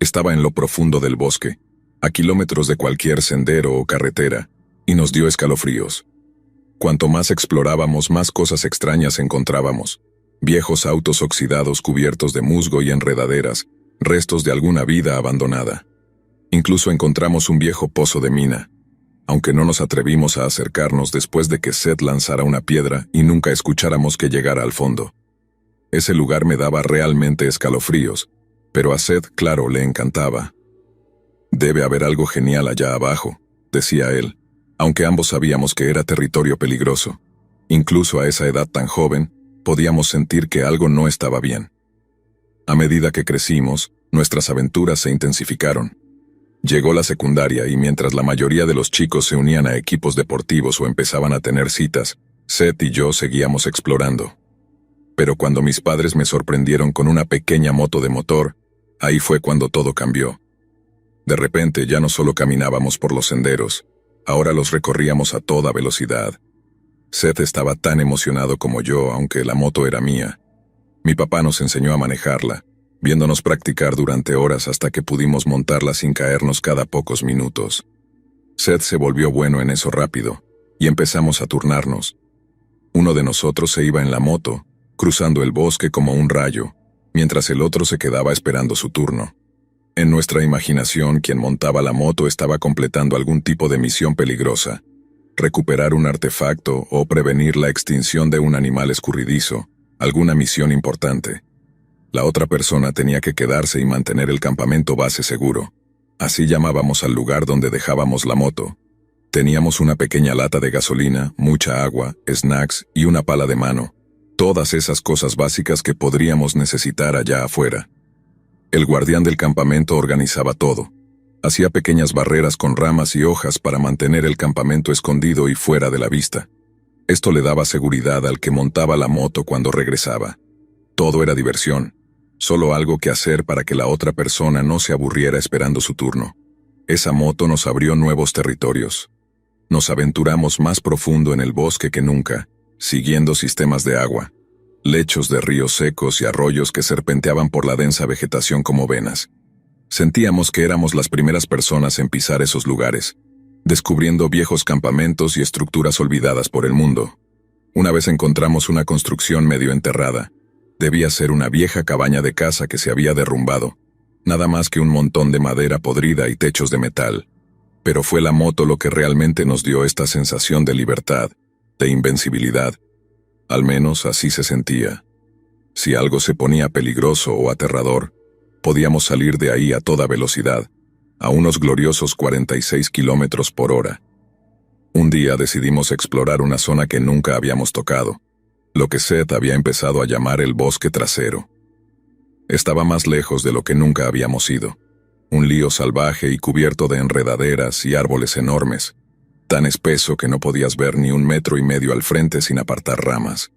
Estaba en lo profundo del bosque, a kilómetros de cualquier sendero o carretera, y nos dio escalofríos. Cuanto más explorábamos, más cosas extrañas encontrábamos. Viejos autos oxidados cubiertos de musgo y enredaderas, restos de alguna vida abandonada. Incluso encontramos un viejo pozo de mina, aunque no nos atrevimos a acercarnos después de que Seth lanzara una piedra y nunca escucháramos que llegara al fondo. Ese lugar me daba realmente escalofríos, pero a Seth, claro, le encantaba. «Debe haber algo genial allá abajo», decía él, aunque ambos sabíamos que era territorio peligroso. Incluso a esa edad tan joven, podíamos sentir que algo no estaba bien. A medida que crecimos, nuestras aventuras se intensificaron. Llegó la secundaria y mientras la mayoría de los chicos se unían a equipos deportivos o empezaban a tener citas, Seth y yo seguíamos explorando. Pero cuando mis padres me sorprendieron con una pequeña moto de motor, ahí fue cuando todo cambió. De repente ya no solo caminábamos por los senderos, ahora los recorríamos a toda velocidad. Seth estaba tan emocionado como yo, aunque la moto era mía. Mi papá nos enseñó a manejarla, viéndonos practicar durante horas hasta que pudimos montarla sin caernos cada pocos minutos. Seth se volvió bueno en eso rápido, y empezamos a turnarnos. Uno de nosotros se iba en la moto, cruzando el bosque como un rayo, mientras el otro se quedaba esperando su turno. En nuestra imaginación, quien montaba la moto estaba completando algún tipo de misión peligrosa, recuperar un artefacto o prevenir la extinción de un animal escurridizo, alguna misión importante. La otra persona tenía que quedarse y mantener el campamento base seguro. Así llamábamos al lugar donde dejábamos la moto. Teníamos una pequeña lata de gasolina, mucha agua, snacks y una pala de mano. Todas esas cosas básicas que podríamos necesitar allá afuera. El guardián del campamento organizaba todo. Hacía pequeñas barreras con ramas y hojas para mantener el campamento escondido y fuera de la vista. Esto le daba seguridad al que montaba la moto cuando regresaba. Todo era diversión, solo algo que hacer para que la otra persona no se aburriera esperando su turno. Esa moto nos abrió nuevos territorios. Nos aventuramos más profundo en el bosque que nunca, siguiendo sistemas de agua, lechos de ríos secos y arroyos que serpenteaban por la densa vegetación como venas. Sentíamos que éramos las primeras personas en pisar esos lugares, descubriendo viejos campamentos y estructuras olvidadas por el mundo. Una vez encontramos una construcción medio enterrada. Debía ser una vieja cabaña de caza que se había derrumbado, nada más que un montón de madera podrida y techos de metal. Pero fue la moto lo que realmente nos dio esta sensación de libertad, de invencibilidad. Al menos así se sentía. Si algo se ponía peligroso o aterrador, podíamos salir de ahí a toda velocidad, a unos gloriosos 46 kilómetros por hora. Un día decidimos explorar una zona que nunca habíamos tocado, lo que Seth había empezado a llamar el bosque trasero. Estaba más lejos de lo que nunca habíamos ido. Un lío salvaje y cubierto de enredaderas y árboles enormes, tan espeso que no podías ver ni 1,5 metros al frente sin apartar ramas.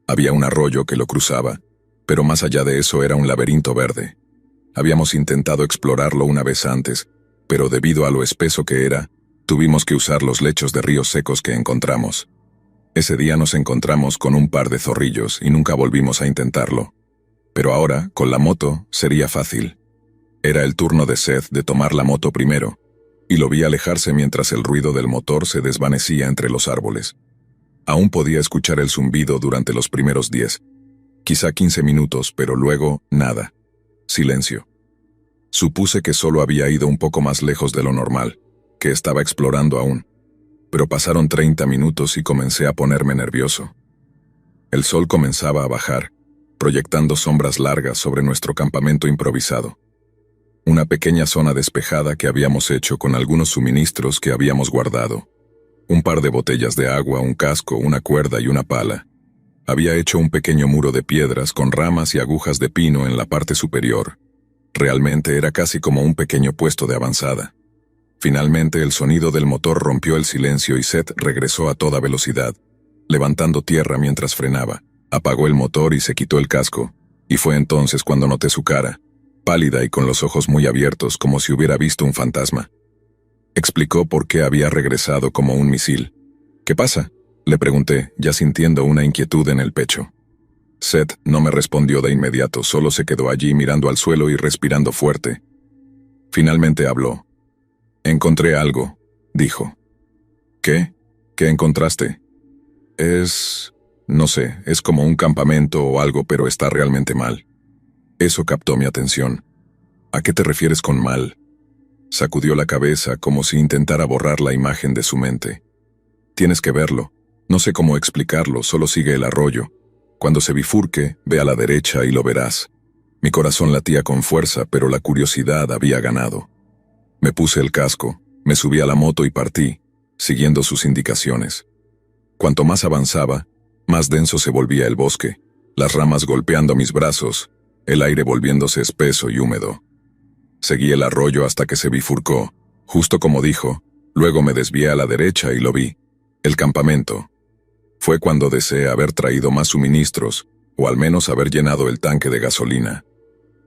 Había un arroyo que lo cruzaba, pero más allá de eso era un laberinto verde. Habíamos intentado explorarlo una vez antes, pero debido a lo espeso que era, tuvimos que usar los lechos de ríos secos que encontramos. Ese día nos encontramos con un par de zorrillos y nunca volvimos a intentarlo. Pero ahora, con la moto, sería fácil. Era el turno de Seth de tomar la moto primero, y lo vi alejarse mientras el ruido del motor se desvanecía entre los árboles. Aún podía escuchar el zumbido durante los primeros 10, quizá 15 minutos, pero luego, nada. Silencio. Supuse que solo había ido un poco más lejos de lo normal, que estaba explorando aún. Pero pasaron 30 minutos y comencé a ponerme nervioso. El sol comenzaba a bajar, proyectando sombras largas sobre nuestro campamento improvisado. Una pequeña zona despejada que habíamos hecho con algunos suministros que habíamos guardado. Un par de botellas de agua, un casco, una cuerda y una pala. Había hecho un pequeño muro de piedras con ramas y agujas de pino en la parte superior. Realmente era casi como un pequeño puesto de avanzada. Finalmente el sonido del motor rompió el silencio y Seth regresó a toda velocidad, levantando tierra mientras frenaba. Apagó el motor y se quitó el casco, y fue entonces cuando noté su cara, pálida y con los ojos muy abiertos como si hubiera visto un fantasma. Explicó por qué había regresado como un misil. ¿Qué pasa?, le pregunté, ya sintiendo una inquietud en el pecho. Seth no me respondió de inmediato, solo se quedó allí mirando al suelo y respirando fuerte. Finalmente habló. «Encontré algo», dijo. «¿Qué? ¿Qué encontraste?» No sé, es como un campamento o algo, pero está realmente mal». Eso captó mi atención. «¿A qué te refieres con mal?» Sacudió la cabeza como si intentara borrar la imagen de su mente. «Tienes que verlo. No sé cómo explicarlo, solo sigue el arroyo. Cuando se bifurque, ve a la derecha y lo verás». Mi corazón latía con fuerza, pero la curiosidad había ganado. Me puse el casco, me subí a la moto y partí, siguiendo sus indicaciones. Cuanto más avanzaba, más denso se volvía el bosque, las ramas golpeando mis brazos, el aire volviéndose espeso y húmedo. Seguí el arroyo hasta que se bifurcó, justo como dijo, luego me desvié a la derecha y lo vi. El campamento. Fue cuando deseé haber traído más suministros, o al menos haber llenado el tanque de gasolina.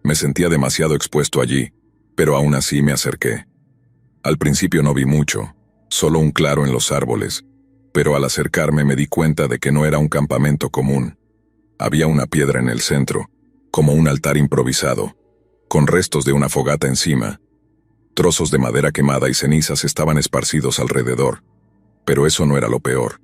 Me sentía demasiado expuesto allí, pero aún así me acerqué. Al principio no vi mucho, solo un claro en los árboles, pero al acercarme me di cuenta de que no era un campamento común. Había una piedra en el centro, como un altar improvisado, con restos de una fogata encima. Trozos de madera quemada y cenizas estaban esparcidos alrededor, pero eso no era lo peor.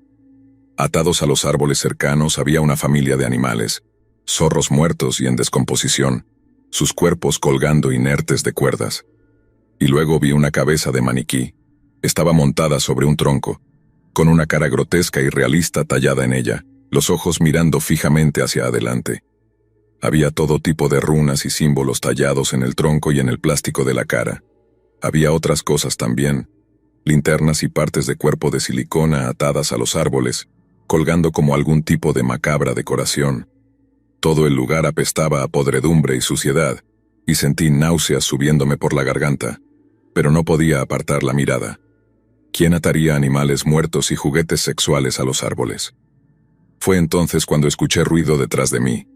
Atados a los árboles cercanos había una familia de animales, zorros muertos y en descomposición, sus cuerpos colgando inertes de cuerdas. Y luego vi una cabeza de maniquí. Estaba montada sobre un tronco, con una cara grotesca y realista tallada en ella, los ojos mirando fijamente hacia adelante. Había todo tipo de runas y símbolos tallados en el tronco y en el plástico de la cara. Había otras cosas también, linternas y partes de cuerpo de silicona atadas a los árboles, colgando como algún tipo de macabra decoración. Todo el lugar apestaba a podredumbre y suciedad, y sentí náuseas subiéndome por la garganta, pero no podía apartar la mirada. ¿Quién ataría animales muertos y juguetes sexuales a los árboles? Fue entonces cuando escuché ruido detrás de mí.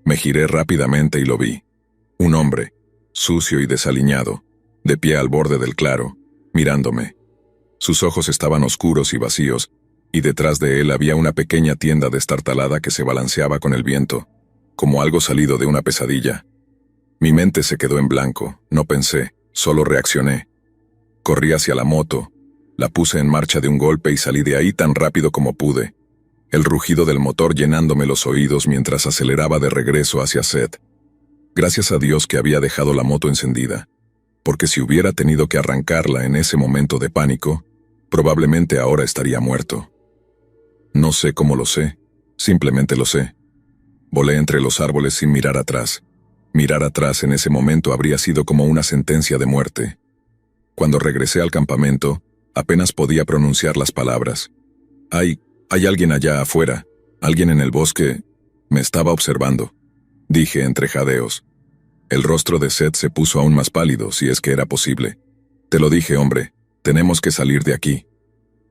Me giré rápidamente y lo vi. Un hombre, sucio y desaliñado, de pie al borde del claro, mirándome. Sus ojos estaban oscuros y vacíos, y detrás de él había una pequeña tienda destartalada que se balanceaba con el viento, como algo salido de una pesadilla. Mi mente se quedó en blanco, no pensé, solo reaccioné. Corrí hacia la moto, la puse en marcha de un golpe y salí de ahí tan rápido como pude, el rugido del motor llenándome los oídos mientras aceleraba de regreso hacia Seth. Gracias a Dios que había dejado la moto encendida, porque si hubiera tenido que arrancarla en ese momento de pánico, probablemente ahora estaría muerto. No sé cómo lo sé, simplemente lo sé. Volé entre los árboles sin mirar atrás. Mirar atrás en ese momento habría sido como una sentencia de muerte. Cuando regresé al campamento, apenas podía pronunciar las palabras. Hay alguien allá afuera, alguien en el bosque. Me estaba observando, dije entre jadeos. El rostro de Seth se puso aún más pálido, si es que era posible. Te lo dije, hombre, tenemos que salir de aquí.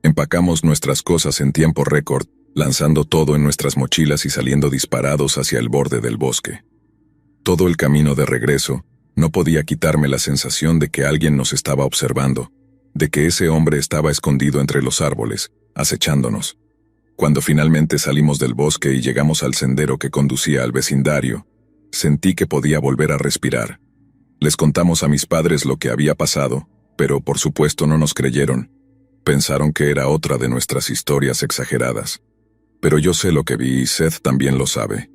Empacamos nuestras cosas en tiempo récord, lanzando todo en nuestras mochilas y saliendo disparados hacia el borde del bosque. Todo el camino de regreso, no podía quitarme la sensación de que alguien nos estaba observando, de que ese hombre estaba escondido entre los árboles, acechándonos. Cuando finalmente salimos del bosque y llegamos al sendero que conducía al vecindario, sentí que podía volver a respirar. Les contamos a mis padres lo que había pasado, pero por supuesto no nos creyeron. Pensaron que era otra de nuestras historias exageradas. Pero yo sé lo que vi y Seth también lo sabe.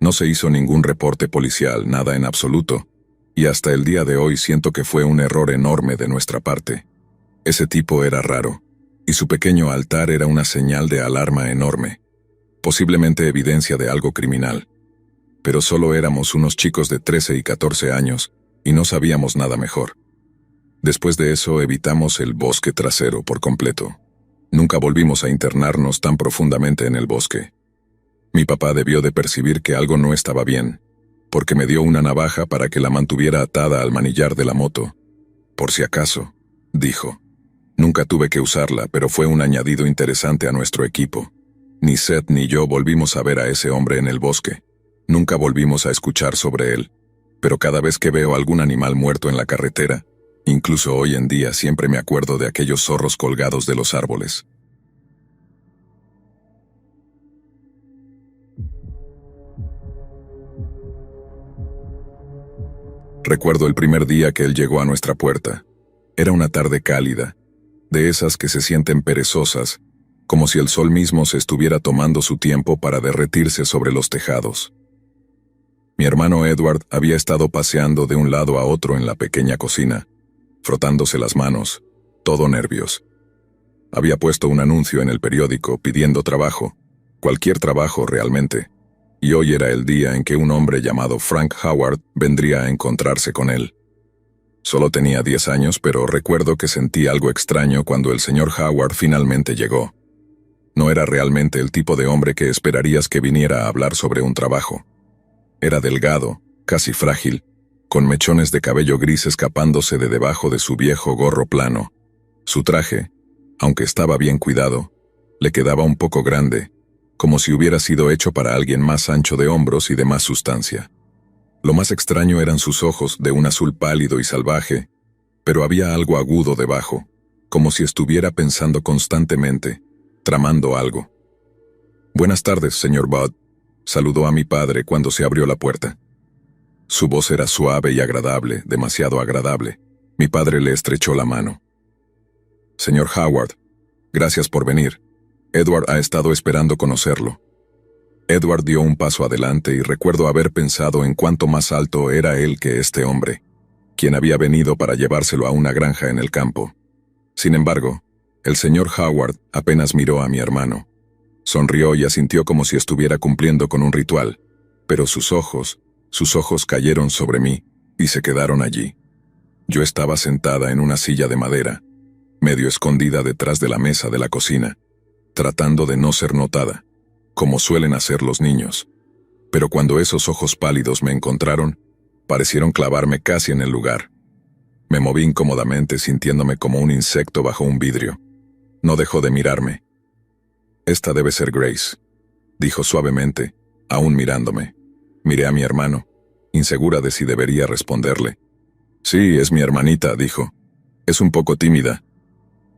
No se hizo ningún reporte policial, nada en absoluto, y hasta el día de hoy siento que fue un error enorme de nuestra parte. Ese tipo era raro, y su pequeño altar era una señal de alarma enorme, posiblemente evidencia de algo criminal. Pero solo éramos unos chicos de 13 y 14 años, y no sabíamos nada mejor. Después de eso evitamos el bosque trasero por completo. Nunca volvimos a internarnos tan profundamente en el bosque. Mi papá debió de percibir que algo no estaba bien, porque me dio una navaja para que la mantuviera atada al manillar de la moto. Por si acaso, dijo. Nunca tuve que usarla, pero fue un añadido interesante a nuestro equipo. Ni Seth ni yo volvimos a ver a ese hombre en el bosque. Nunca volvimos a escuchar sobre él. Pero cada vez que veo algún animal muerto en la carretera, incluso hoy en día siempre me acuerdo de aquellos zorros colgados de los árboles. Recuerdo el primer día que él llegó a nuestra puerta. Era una tarde cálida, de esas que se sienten perezosas, como si el sol mismo se estuviera tomando su tiempo para derretirse sobre los tejados. Mi hermano Edward había estado paseando de un lado a otro en la pequeña cocina, frotándose las manos, todo nervios. Había puesto un anuncio en el periódico pidiendo trabajo, cualquier trabajo realmente, y hoy era el día en que un hombre llamado Frank Howard vendría a encontrarse con él. Solo tenía 10 años, pero recuerdo que sentí algo extraño cuando el señor Howard finalmente llegó. No era realmente el tipo de hombre que esperarías que viniera a hablar sobre un trabajo. Era delgado, casi frágil, con mechones de cabello gris escapándose de debajo de su viejo gorro plano. Su traje, aunque estaba bien cuidado, le quedaba un poco grande, como si hubiera sido hecho para alguien más ancho de hombros y de más sustancia. Lo más extraño eran sus ojos, de un azul pálido y salvaje, pero había algo agudo debajo, como si estuviera pensando constantemente, tramando algo. «Buenas tardes, señor Budd», saludó a mi padre cuando se abrió la puerta. Su voz era suave y agradable, demasiado agradable. Mi padre le estrechó la mano. «Señor Howard, gracias por venir. Edward ha estado esperando conocerlo». Edward dio un paso adelante y recuerdo haber pensado en cuánto más alto era él que este hombre, quien había venido para llevárselo a una granja en el campo. Sin embargo, el señor Howard apenas miró a mi hermano. Sonrió y asintió como si estuviera cumpliendo con un ritual, pero sus ojos cayeron sobre mí y se quedaron allí. Yo estaba sentada en una silla de madera, medio escondida detrás de la mesa de la cocina, tratando de no ser notada, como suelen hacer los niños. Pero cuando esos ojos pálidos me encontraron, parecieron clavarme casi en el lugar. Me moví incómodamente sintiéndome como un insecto bajo un vidrio. No dejó de mirarme. «Esta debe ser Grace», dijo suavemente, aún mirándome. Miré a mi hermano, insegura de si debería responderle. «Sí, es mi hermanita», dijo. «Es un poco tímida».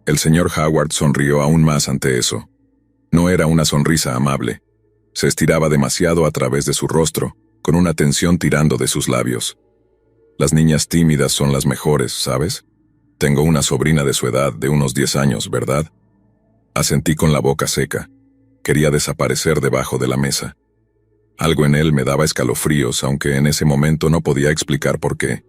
El señor Howard sonrió aún más ante eso. No era una sonrisa amable. Se estiraba demasiado a través de su rostro, con una tensión tirando de sus labios. Las niñas tímidas son las mejores, ¿sabes? Tengo una sobrina de su edad, de unos 10 años, ¿verdad? Asentí con la boca seca. Quería desaparecer debajo de la mesa. Algo en él me daba escalofríos, aunque en ese momento no podía explicar por qué.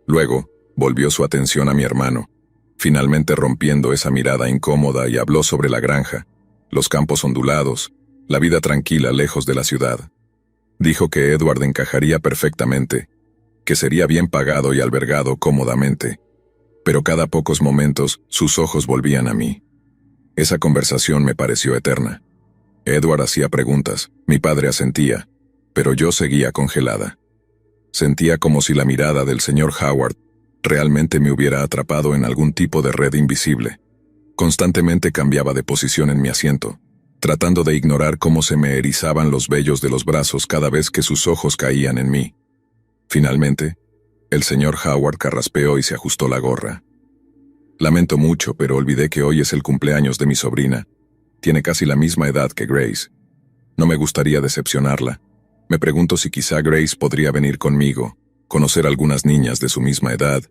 Luego, volvió su atención a mi hermano, finalmente rompiendo esa mirada incómoda, y habló sobre la granja, los campos ondulados, la vida tranquila lejos de la ciudad. Dijo que Edward encajaría perfectamente, que sería bien pagado y albergado cómodamente. Pero cada pocos momentos sus ojos volvían a mí. Esa conversación me pareció eterna. Edward hacía preguntas, mi padre asentía, pero yo seguía congelada. Sentía como si la mirada del señor Howard realmente me hubiera atrapado en algún tipo de red invisible. Constantemente cambiaba de posición en mi asiento, tratando de ignorar cómo se me erizaban los vellos de los brazos cada vez que sus ojos caían en mí. Finalmente, el señor Howard carraspeó y se ajustó la gorra. Lamento mucho, pero olvidé que hoy es el cumpleaños de mi sobrina. Tiene casi la misma edad que Grace. No me gustaría decepcionarla. Me pregunto si quizá Grace podría venir conmigo, conocer algunas niñas de su misma edad,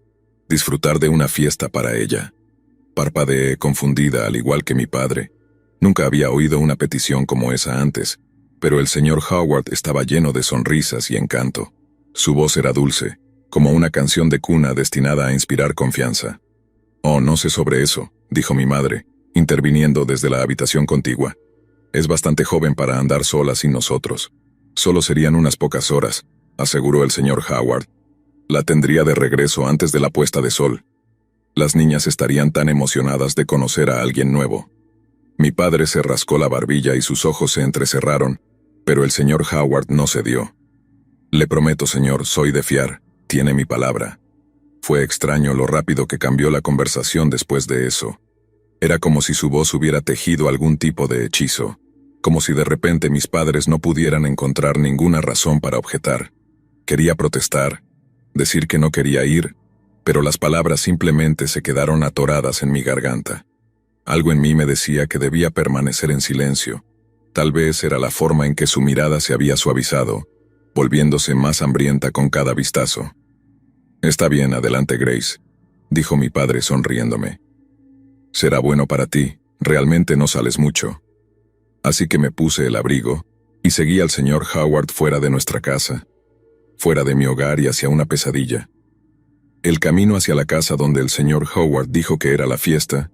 disfrutar de una fiesta para ella. Parpadeé confundida, al igual que mi padre. Nunca había oído una petición como esa antes, pero el señor Howard estaba lleno de sonrisas y encanto. Su voz era dulce, como una canción de cuna destinada a inspirar confianza. «Oh, no sé sobre eso», dijo mi madre, interviniendo desde la habitación contigua. «Es bastante joven para andar sola sin nosotros. Solo serían unas pocas horas», aseguró el señor Howard. «La tendría de regreso antes de la puesta de sol. Las niñas estarían tan emocionadas de conocer a alguien nuevo». Mi padre se rascó la barbilla y sus ojos se entrecerraron, pero el señor Howard no cedió. «Le prometo, señor, soy de fiar. Tiene mi palabra». Fue extraño lo rápido que cambió la conversación después de eso. Era como si su voz hubiera tejido algún tipo de hechizo, como si de repente mis padres no pudieran encontrar ninguna razón para objetar. Quería protestar, decir que no quería ir, pero las palabras simplemente se quedaron atoradas en mi garganta. Algo en mí me decía que debía permanecer en silencio. Tal vez era la forma en que su mirada se había suavizado, volviéndose más hambrienta con cada vistazo. «Está bien, adelante, Grace», dijo mi padre sonriéndome. «Será bueno para ti, realmente no sales mucho». Así que me puse el abrigo y seguí al señor Howard fuera de nuestra casa, fuera de mi hogar y hacia una pesadilla. El camino hacia la casa donde el señor Howard dijo que era la fiesta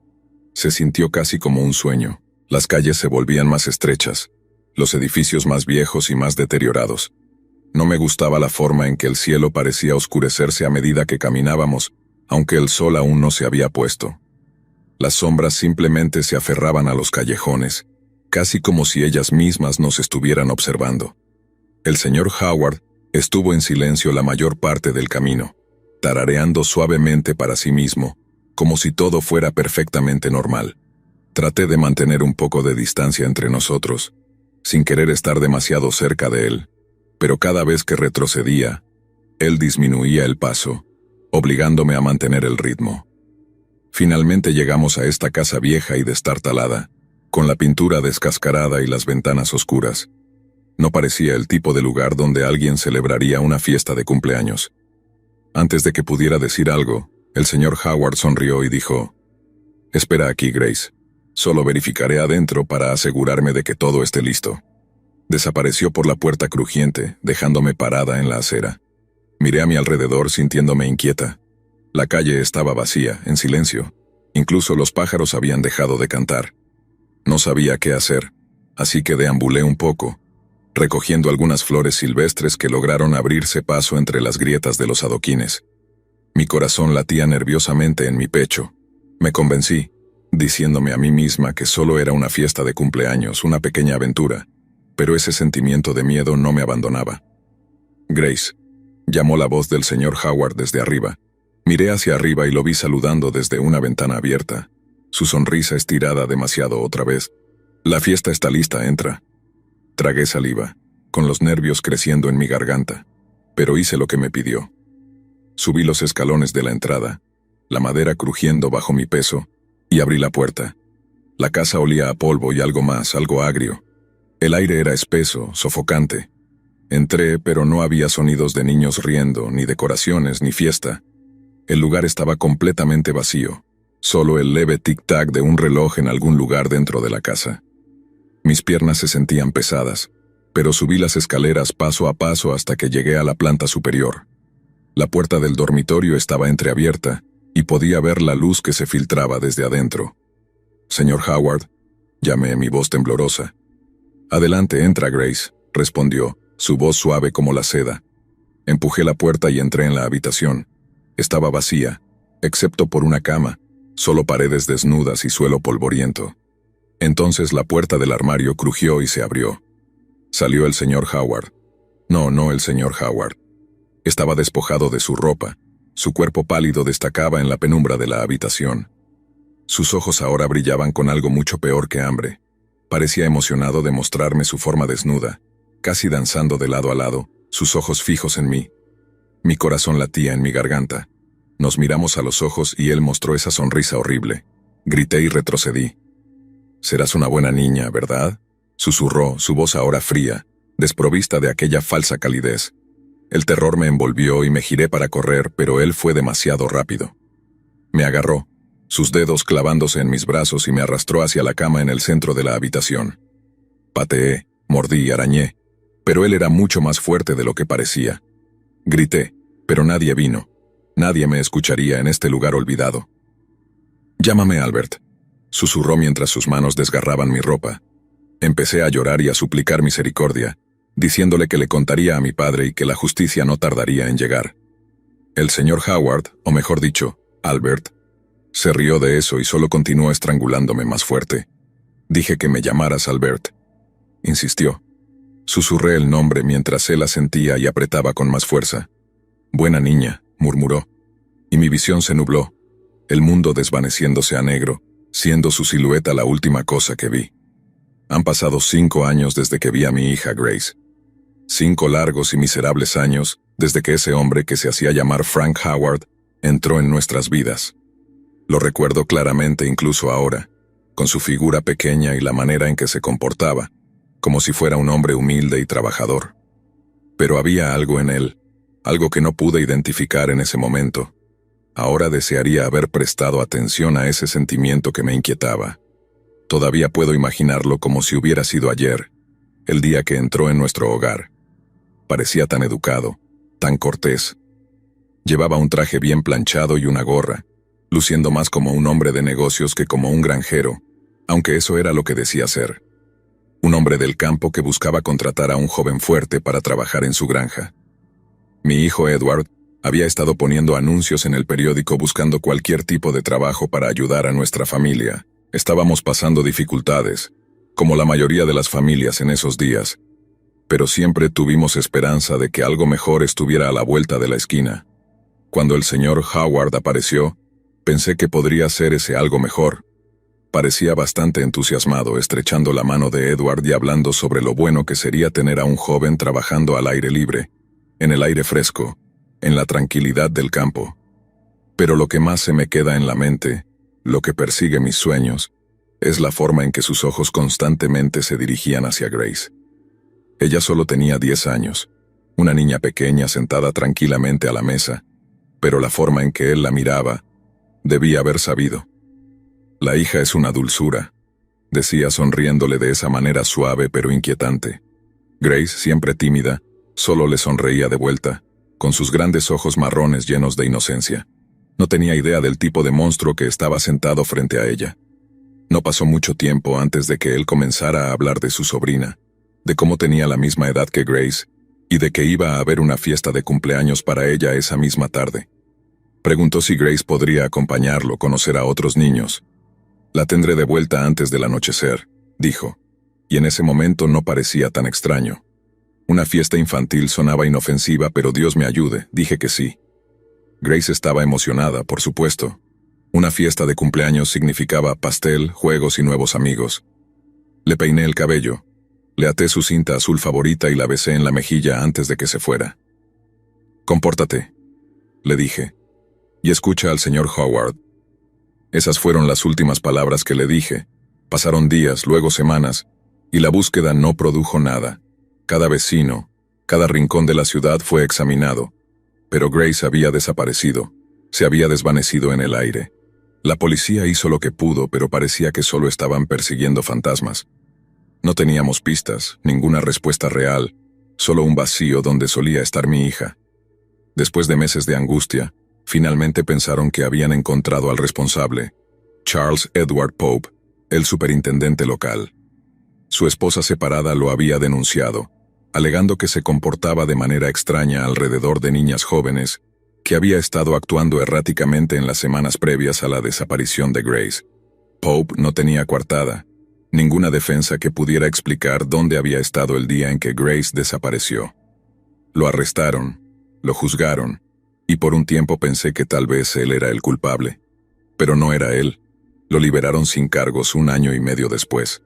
se sintió casi como un sueño. Las calles se volvían más estrechas, los edificios más viejos y más deteriorados. No me gustaba la forma en que el cielo parecía oscurecerse a medida que caminábamos, aunque el sol aún no se había puesto. Las sombras simplemente se aferraban a los callejones, casi como si ellas mismas nos estuvieran observando. El señor Howard estuvo en silencio la mayor parte del camino, tarareando suavemente para sí mismo, como si todo fuera perfectamente normal. Traté de mantener un poco de distancia entre nosotros, sin querer estar demasiado cerca de él, pero cada vez que retrocedía, él disminuía el paso, obligándome a mantener el ritmo. Finalmente llegamos a esta casa vieja y destartalada, con la pintura descascarada y las ventanas oscuras. No parecía el tipo de lugar donde alguien celebraría una fiesta de cumpleaños. Antes de que pudiera decir algo, el señor Howard sonrió y dijo: «Espera aquí, Grace. Solo verificaré adentro para asegurarme de que todo esté listo». Desapareció por la puerta crujiente, dejándome parada en la acera. Miré a mi alrededor sintiéndome inquieta. La calle estaba vacía, en silencio. Incluso los pájaros habían dejado de cantar. No sabía qué hacer, así que deambulé un poco, recogiendo algunas flores silvestres que lograron abrirse paso entre las grietas de los adoquines. Mi corazón latía nerviosamente en mi pecho. Me convencí, diciéndome a mí misma que solo era una fiesta de cumpleaños, una pequeña aventura, pero ese sentimiento de miedo no me abandonaba. «Grace», llamó la voz del señor Howard desde arriba. Miré hacia arriba y lo vi saludando desde una ventana abierta, su sonrisa estirada demasiado otra vez. «La fiesta está lista, entra». Tragué saliva, con los nervios creciendo en mi garganta, pero hice lo que me pidió. Subí los escalones de la entrada, la madera crujiendo bajo mi peso, y abrí la puerta. La casa olía a polvo y algo más, algo agrio. El aire era espeso, sofocante. Entré, pero no había sonidos de niños riendo, ni decoraciones, ni fiesta. El lugar estaba completamente vacío, solo el leve tic-tac de un reloj en algún lugar dentro de la casa. Mis piernas se sentían pesadas, pero subí las escaleras paso a paso hasta que llegué a la planta superior. La puerta del dormitorio estaba entreabierta y podía ver la luz que se filtraba desde adentro. «Señor Howard», llamé, mi voz temblorosa. «Adelante, entra, Grace», respondió, su voz suave como la seda. Empujé la puerta y entré en la habitación. Estaba vacía, excepto por una cama, solo paredes desnudas y suelo polvoriento. Entonces la puerta del armario crujió y se abrió. Salió el señor Howard. No el señor Howard. Estaba despojado de su ropa. Su cuerpo pálido destacaba en la penumbra de la habitación. Sus ojos ahora brillaban con algo mucho peor que hambre. Parecía emocionado de mostrarme su forma desnuda, casi danzando de lado a lado, sus ojos fijos en mí. Mi corazón latía en mi garganta. Nos miramos a los ojos y él mostró esa sonrisa horrible. Grité y retrocedí. «Serás una buena niña, ¿verdad?», susurró, su voz ahora fría, desprovista de aquella falsa calidez. El terror me envolvió y me giré para correr, pero él fue demasiado rápido. Me agarró, sus dedos clavándose en mis brazos, y me arrastró hacia la cama en el centro de la habitación. Pateé, mordí y arañé, pero él era mucho más fuerte de lo que parecía. Grité, pero nadie vino. Nadie me escucharía en este lugar olvidado. «Llámame Albert», susurró mientras sus manos desgarraban mi ropa. Empecé a llorar y a suplicar misericordia, diciéndole que le contaría a mi padre y que la justicia no tardaría en llegar. El señor Howard, o mejor dicho, Albert, se rió de eso y solo continuó estrangulándome más fuerte. Dije que me llamaras Albert. Insistió. Susurré el nombre mientras él asentía y apretaba con más fuerza. «Buena niña», murmuró, y mi visión se nubló, el mundo desvaneciéndose a negro, siendo su silueta la última cosa que vi. Han pasado 5 años desde que vi a mi hija Grace. 5 largos y miserables años desde que ese hombre que se hacía llamar Frank Howard entró en nuestras vidas. Lo recuerdo claramente incluso ahora, con su figura pequeña y la manera en que se comportaba, como si fuera un hombre humilde y trabajador. Pero había algo en él, algo que no pude identificar en ese momento. Ahora desearía haber prestado atención a ese sentimiento que me inquietaba. Todavía puedo imaginarlo como si hubiera sido ayer, el día que entró en nuestro hogar. Parecía tan educado, tan cortés. Llevaba un traje bien planchado y una gorra, luciendo más como un hombre de negocios que como un granjero, aunque eso era lo que decía ser. Un hombre del campo que buscaba contratar a un joven fuerte para trabajar en su granja. Mi hijo Edward había estado poniendo anuncios en el periódico buscando cualquier tipo de trabajo para ayudar a nuestra familia. Estábamos pasando dificultades, como la mayoría de las familias en esos días, pero siempre tuvimos esperanza de que algo mejor estuviera a la vuelta de la esquina. Cuando el señor Howard apareció, pensé que podría ser ese algo mejor. Parecía bastante entusiasmado, estrechando la mano de Edward y hablando sobre lo bueno que sería tener a un joven trabajando al aire libre, en el aire fresco, en la tranquilidad del campo. Pero lo que más se me queda en la mente, lo que persigue mis sueños, es la forma en que sus ojos constantemente se dirigían hacia Grace. Ella solo tenía 10 años, una niña pequeña sentada tranquilamente a la mesa, pero la forma en que él la miraba, debía haber sabido. «La hija es una dulzura», decía sonriéndole de esa manera suave pero inquietante. Grace, siempre tímida, solo le sonreía de vuelta, con sus grandes ojos marrones llenos de inocencia. No tenía idea del tipo de monstruo que estaba sentado frente a ella. No pasó mucho tiempo antes de que él comenzara a hablar de su sobrina, de cómo tenía la misma edad que Grace, y de que iba a haber una fiesta de cumpleaños para ella esa misma tarde. Preguntó si Grace podría acompañarlo, conocer a otros niños. «La tendré de vuelta antes del anochecer», dijo, y en ese momento no parecía tan extraño. Una fiesta infantil sonaba inofensiva, pero Dios me ayude, dije que sí. Grace estaba emocionada, por supuesto. Una fiesta de cumpleaños significaba pastel, juegos y nuevos amigos. Le peiné el cabello, le até su cinta azul favorita y la besé en la mejilla antes de que se fuera. «Compórtate», le dije, «y escucha al señor Howard». Esas fueron las últimas palabras que le dije, Pasaron días, luego semanas, y la búsqueda no produjo nada. Cada vecino, cada rincón de la ciudad fue examinado, pero Grace había desaparecido, se había desvanecido en el aire. La policía hizo lo que pudo, pero parecía que solo estaban persiguiendo fantasmas. No teníamos pistas, ninguna respuesta real, solo un vacío donde solía estar mi hija. Después de meses de angustia, finalmente pensaron que habían encontrado al responsable, Charles Edward Pope, el superintendente local. Su esposa separada lo había denunciado, alegando que se comportaba de manera extraña alrededor de niñas jóvenes, que había estado actuando erráticamente en las semanas previas a la desaparición de Grace. Pope no tenía coartada, ninguna defensa que pudiera explicar dónde había estado el día en que Grace desapareció. Lo arrestaron, lo juzgaron, y por un tiempo pensé que tal vez él era el culpable. Pero no era él. Lo liberaron sin cargos 1 año y medio después.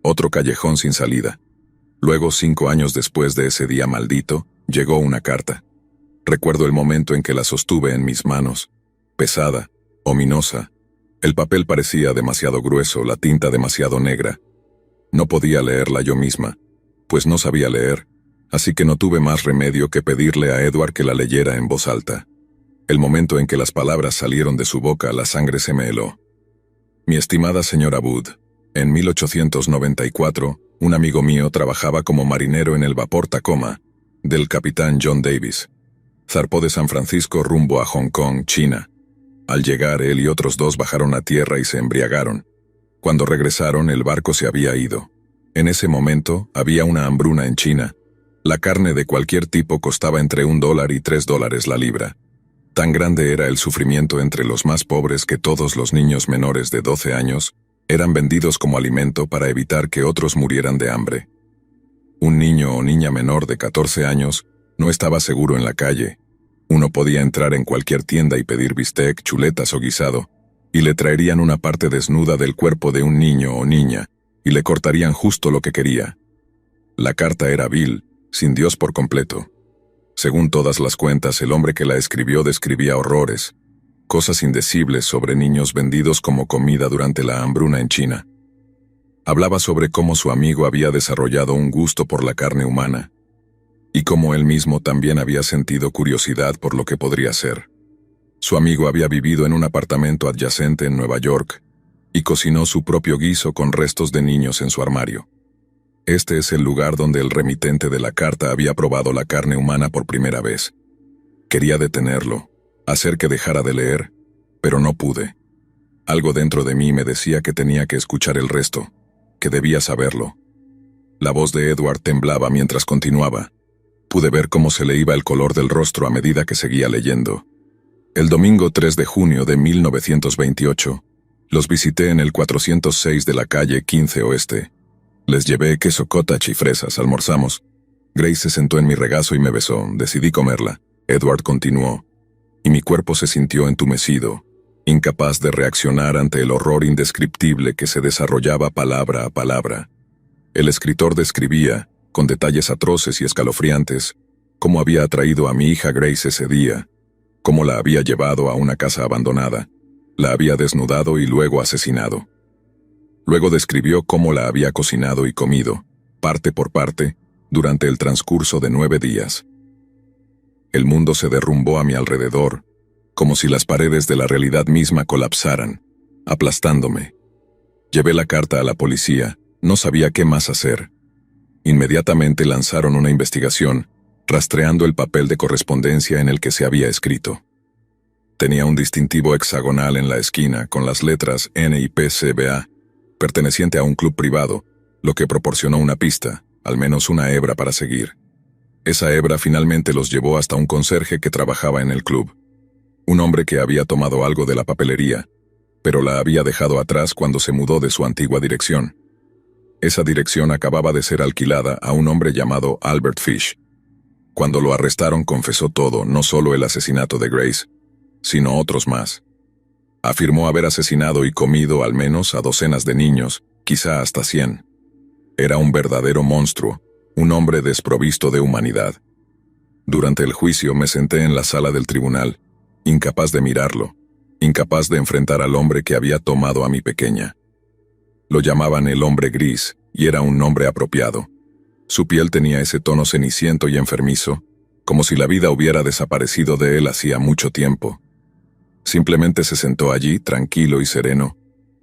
Otro callejón sin salida. Luego, 5 años después de ese día maldito, llegó una carta. Recuerdo el momento en que la sostuve en mis manos. Pesada, ominosa. El papel parecía demasiado grueso, la tinta demasiado negra. No podía leerla yo misma, pues no sabía leer, así que no tuve más remedio que pedirle a Edward que la leyera en voz alta. El momento en que las palabras salieron de su boca, la sangre se me heló. Mi estimada señora Wood, en 1894, un amigo mío trabajaba como marinero en el vapor Tacoma, del capitán John Davis. Zarpó de San Francisco rumbo a Hong Kong, China. Al llegar, él y otros 2 bajaron a tierra y se embriagaron. Cuando regresaron, el barco se había ido. En ese momento, había una hambruna en China. La carne de cualquier tipo costaba entre $1 y $3 la libra. Tan grande era el sufrimiento entre los más pobres que todos los niños menores de 12 años eran vendidos como alimento para evitar que otros murieran de hambre. Un niño o niña menor de 14 años no estaba seguro en la calle. Uno podía entrar en cualquier tienda y pedir bistec, chuletas o guisado, y le traerían una parte desnuda del cuerpo de un niño o niña, y le cortarían justo lo que quería. La carta era vil, sin Dios por completo. Según todas las cuentas, el hombre que la escribió describía horrores, cosas indecibles sobre niños vendidos como comida durante la hambruna en China. Hablaba sobre cómo su amigo había desarrollado un gusto por la carne humana, y cómo él mismo también había sentido curiosidad por lo que podría ser. Su amigo había vivido en un apartamento adyacente en Nueva York, y cocinó su propio guiso con restos de niños en su armario. Este es el lugar donde el remitente de la carta había probado la carne humana por primera vez. Quería detenerlo, hacer que dejara de leer, pero no pude. Algo dentro de mí me decía que tenía que escuchar el resto, que debía saberlo. La voz de Edward temblaba mientras continuaba. Pude ver cómo se le iba el color del rostro a medida que seguía leyendo. El domingo 3 de junio de 1928, los visité en el 406 de la calle 15 Oeste. Les llevé queso cottage y fresas, almorzamos. Grace se sentó en mi regazo y me besó. Decidí comerla. Edward continuó. Y mi cuerpo se sintió entumecido, incapaz de reaccionar ante el horror indescriptible que se desarrollaba palabra a palabra. El escritor describía, con detalles atroces y escalofriantes, cómo había atraído a mi hija Grace ese día, cómo la había llevado a una casa abandonada, la había desnudado y luego asesinado. Luego describió cómo la había cocinado y comido, parte por parte, durante el transcurso de 9 días. El mundo se derrumbó a mi alrededor, como si las paredes de la realidad misma colapsaran, aplastándome. Llevé la carta a la policía, no sabía qué más hacer. Inmediatamente lanzaron una investigación, rastreando el papel de correspondencia en el que se había escrito. Tenía un distintivo hexagonal en la esquina con las letras N y P C B A, perteneciente a un club privado, lo que proporcionó una pista, al menos una hebra para seguir. Esa hebra finalmente los llevó hasta un conserje que trabajaba en el club. Un hombre que había tomado algo de la papelería, pero la había dejado atrás cuando se mudó de su antigua dirección. Esa dirección acababa de ser alquilada a un hombre llamado Albert Fish. Cuando lo arrestaron confesó todo, no solo el asesinato de Grace, sino otros más. Afirmó haber asesinado y comido al menos a docenas de niños, quizá hasta 100. Era un verdadero monstruo, un hombre desprovisto de humanidad. Durante el juicio me senté en la sala del tribunal, incapaz de mirarlo, incapaz de enfrentar al hombre que había tomado a mi pequeña. Lo llamaban el hombre gris, y era un nombre apropiado. Su piel tenía ese tono ceniciento y enfermizo, como si la vida hubiera desaparecido de él hacía mucho tiempo. Simplemente se sentó allí, tranquilo y sereno,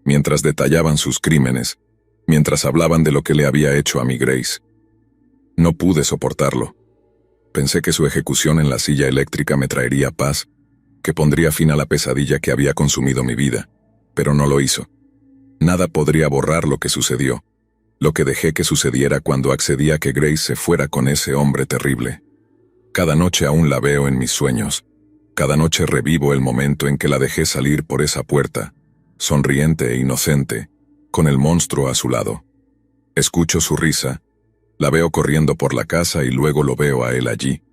mientras detallaban sus crímenes, mientras hablaban de lo que le había hecho a mi Grace. No pude soportarlo. Pensé que su ejecución en la silla eléctrica me traería paz, que pondría fin a la pesadilla que había consumido mi vida, pero no lo hizo. Nada podría borrar lo que sucedió, lo que dejé que sucediera cuando accedí a que Grace se fuera con ese hombre terrible. Cada noche aún la veo en mis sueños. Cada noche revivo el momento en que la dejé salir por esa puerta, sonriente e inocente, con el monstruo a su lado. Escucho su risa, la veo corriendo por la casa y luego lo veo a él allí,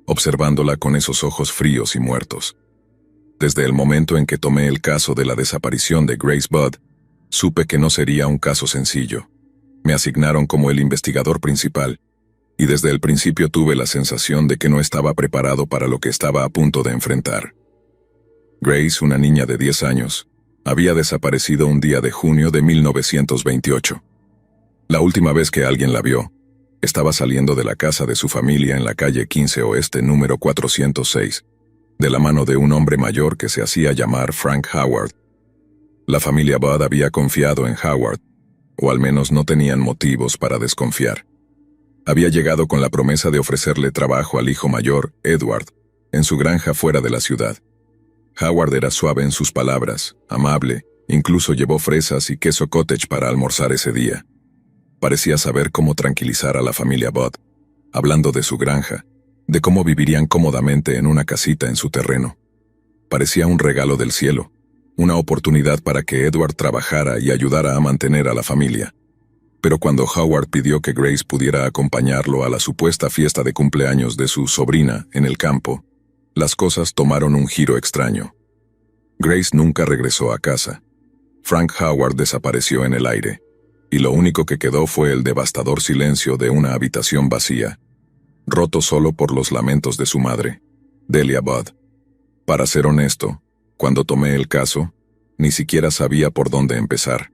observándola con esos ojos fríos y muertos. Desde el momento en que tomé el caso de la desaparición de Grace Budd, supe que no sería un caso sencillo. Me asignaron como el investigador principal, y desde el principio tuve la sensación de que no estaba preparado para lo que estaba a punto de enfrentar. Grace, una niña de 10 años, había desaparecido un día de junio de 1928. La última vez que alguien la vio, estaba saliendo de la casa de su familia en la calle 15 Oeste número 406, de la mano de un hombre mayor que se hacía llamar Frank Howard. La familia Budd había confiado en Howard, o al menos no tenían motivos para desconfiar. Había llegado con la promesa de ofrecerle trabajo al hijo mayor, Edward, en su granja fuera de la ciudad. Howard era suave en sus palabras, amable, incluso llevó fresas y queso cottage para almorzar ese día. Parecía saber cómo tranquilizar a la familia Budd, hablando de su granja, de cómo vivirían cómodamente en una casita en su terreno. Parecía un regalo del cielo, una oportunidad para que Edward trabajara y ayudara a mantener a la familia. Pero cuando Howard pidió que Grace pudiera acompañarlo a la supuesta fiesta de cumpleaños de su sobrina en el campo, las cosas tomaron un giro extraño. Grace nunca regresó a casa. Frank Howard desapareció en el aire, y lo único que quedó fue el devastador silencio de una habitación vacía, roto solo por los lamentos de su madre, Delia Budd. Para ser honesto, cuando tomé el caso, ni siquiera sabía por dónde empezar.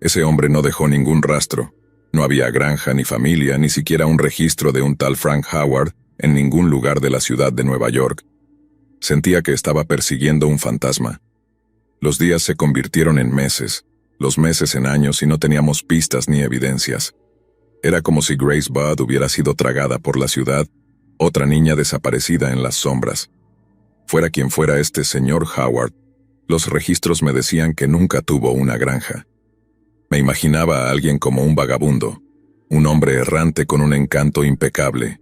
Ese hombre no dejó ningún rastro. No había granja ni familia, ni siquiera un registro de un tal Frank Howard en ningún lugar de la ciudad de Nueva York. Sentía que estaba persiguiendo un fantasma. Los días se convirtieron en meses, los meses en años y no teníamos pistas ni evidencias. Era como si Grace Budd hubiera sido tragada por la ciudad, otra niña desaparecida en las sombras. Fuera quien fuera este señor Howard, los registros me decían que nunca tuvo una granja. Me imaginaba a alguien como un vagabundo, un hombre errante con un encanto impecable,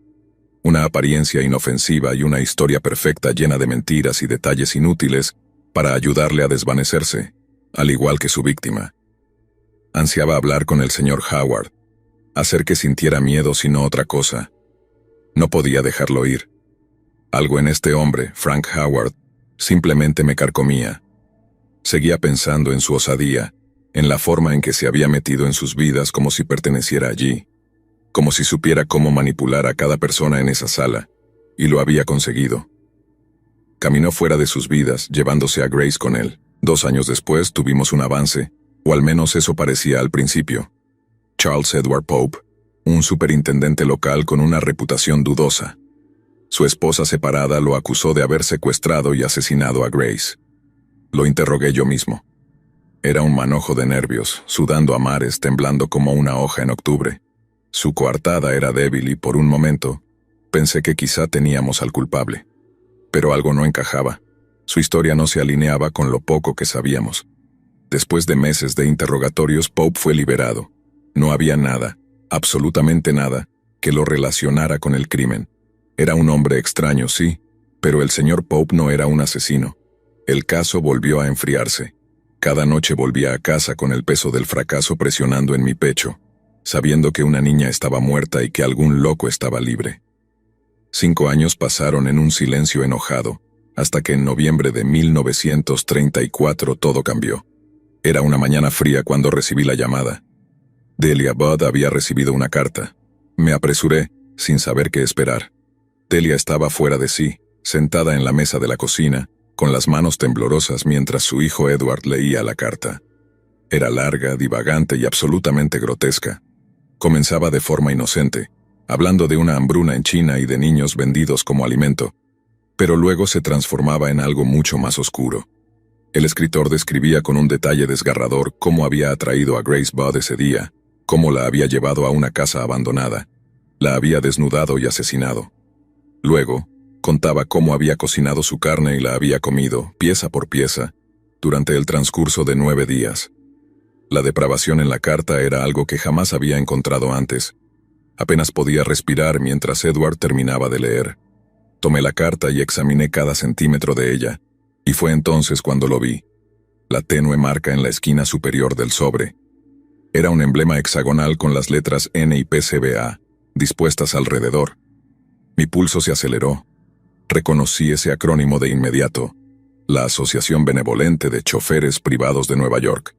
una apariencia inofensiva y una historia perfecta llena de mentiras y detalles inútiles para ayudarle a desvanecerse, al igual que su víctima. Ansiaba hablar con el señor Howard, hacer que sintiera miedo sino otra cosa. No podía dejarlo ir. Algo en este hombre, Frank Howard, simplemente me carcomía. Seguía pensando en su osadía, en la forma en que se había metido en sus vidas como si perteneciera allí, como si supiera cómo manipular a cada persona en esa sala, y lo había conseguido. Caminó fuera de sus vidas, llevándose a Grace con él. 2 años después tuvimos un avance, o al menos eso parecía al principio. Charles Edward Pope, un superintendente local con una reputación dudosa. Su esposa separada lo acusó de haber secuestrado y asesinado a Grace. Lo interrogué yo mismo. Era un manojo de nervios, sudando a mares, temblando como una hoja en octubre. Su coartada era débil y por un momento pensé que quizá teníamos al culpable. Pero algo no encajaba. Su historia no se alineaba con lo poco que sabíamos. Después de meses de interrogatorios, Pope fue liberado. No había nada, absolutamente nada, que lo relacionara con el crimen. Era un hombre extraño, sí, pero el señor Pope no era un asesino. El caso volvió a enfriarse. Cada noche volvía a casa con el peso del fracaso presionando en mi pecho, sabiendo que una niña estaba muerta y que algún loco estaba libre. 5 años pasaron en un silencio enojado, hasta que en noviembre de 1934 todo cambió. Era una mañana fría cuando recibí la llamada. Delia Budd había recibido una carta. Me apresuré, sin saber qué esperar. Delia estaba fuera de sí, sentada en la mesa de la cocina, con las manos temblorosas mientras su hijo Edward leía la carta. Era larga, divagante y absolutamente grotesca. Comenzaba de forma inocente, hablando de una hambruna en China y de niños vendidos como alimento, pero luego se transformaba en algo mucho más oscuro. El escritor describía con un detalle desgarrador cómo había atraído a Grace Budd ese día, cómo la había llevado a una casa abandonada, la había desnudado y asesinado. Luego, contaba cómo había cocinado su carne y la había comido, pieza por pieza, durante el transcurso de 9 días. La depravación en la carta era algo que jamás había encontrado antes. Apenas podía respirar mientras Edward terminaba de leer. Tomé la carta y examiné cada centímetro de ella, y fue entonces cuando lo vi. La tenue marca en la esquina superior del sobre. Era un emblema hexagonal con las letras N y PCBA, dispuestas alrededor. Mi pulso se aceleró. Reconocí ese acrónimo de inmediato, la Asociación Benevolente de Choferes Privados de Nueva York.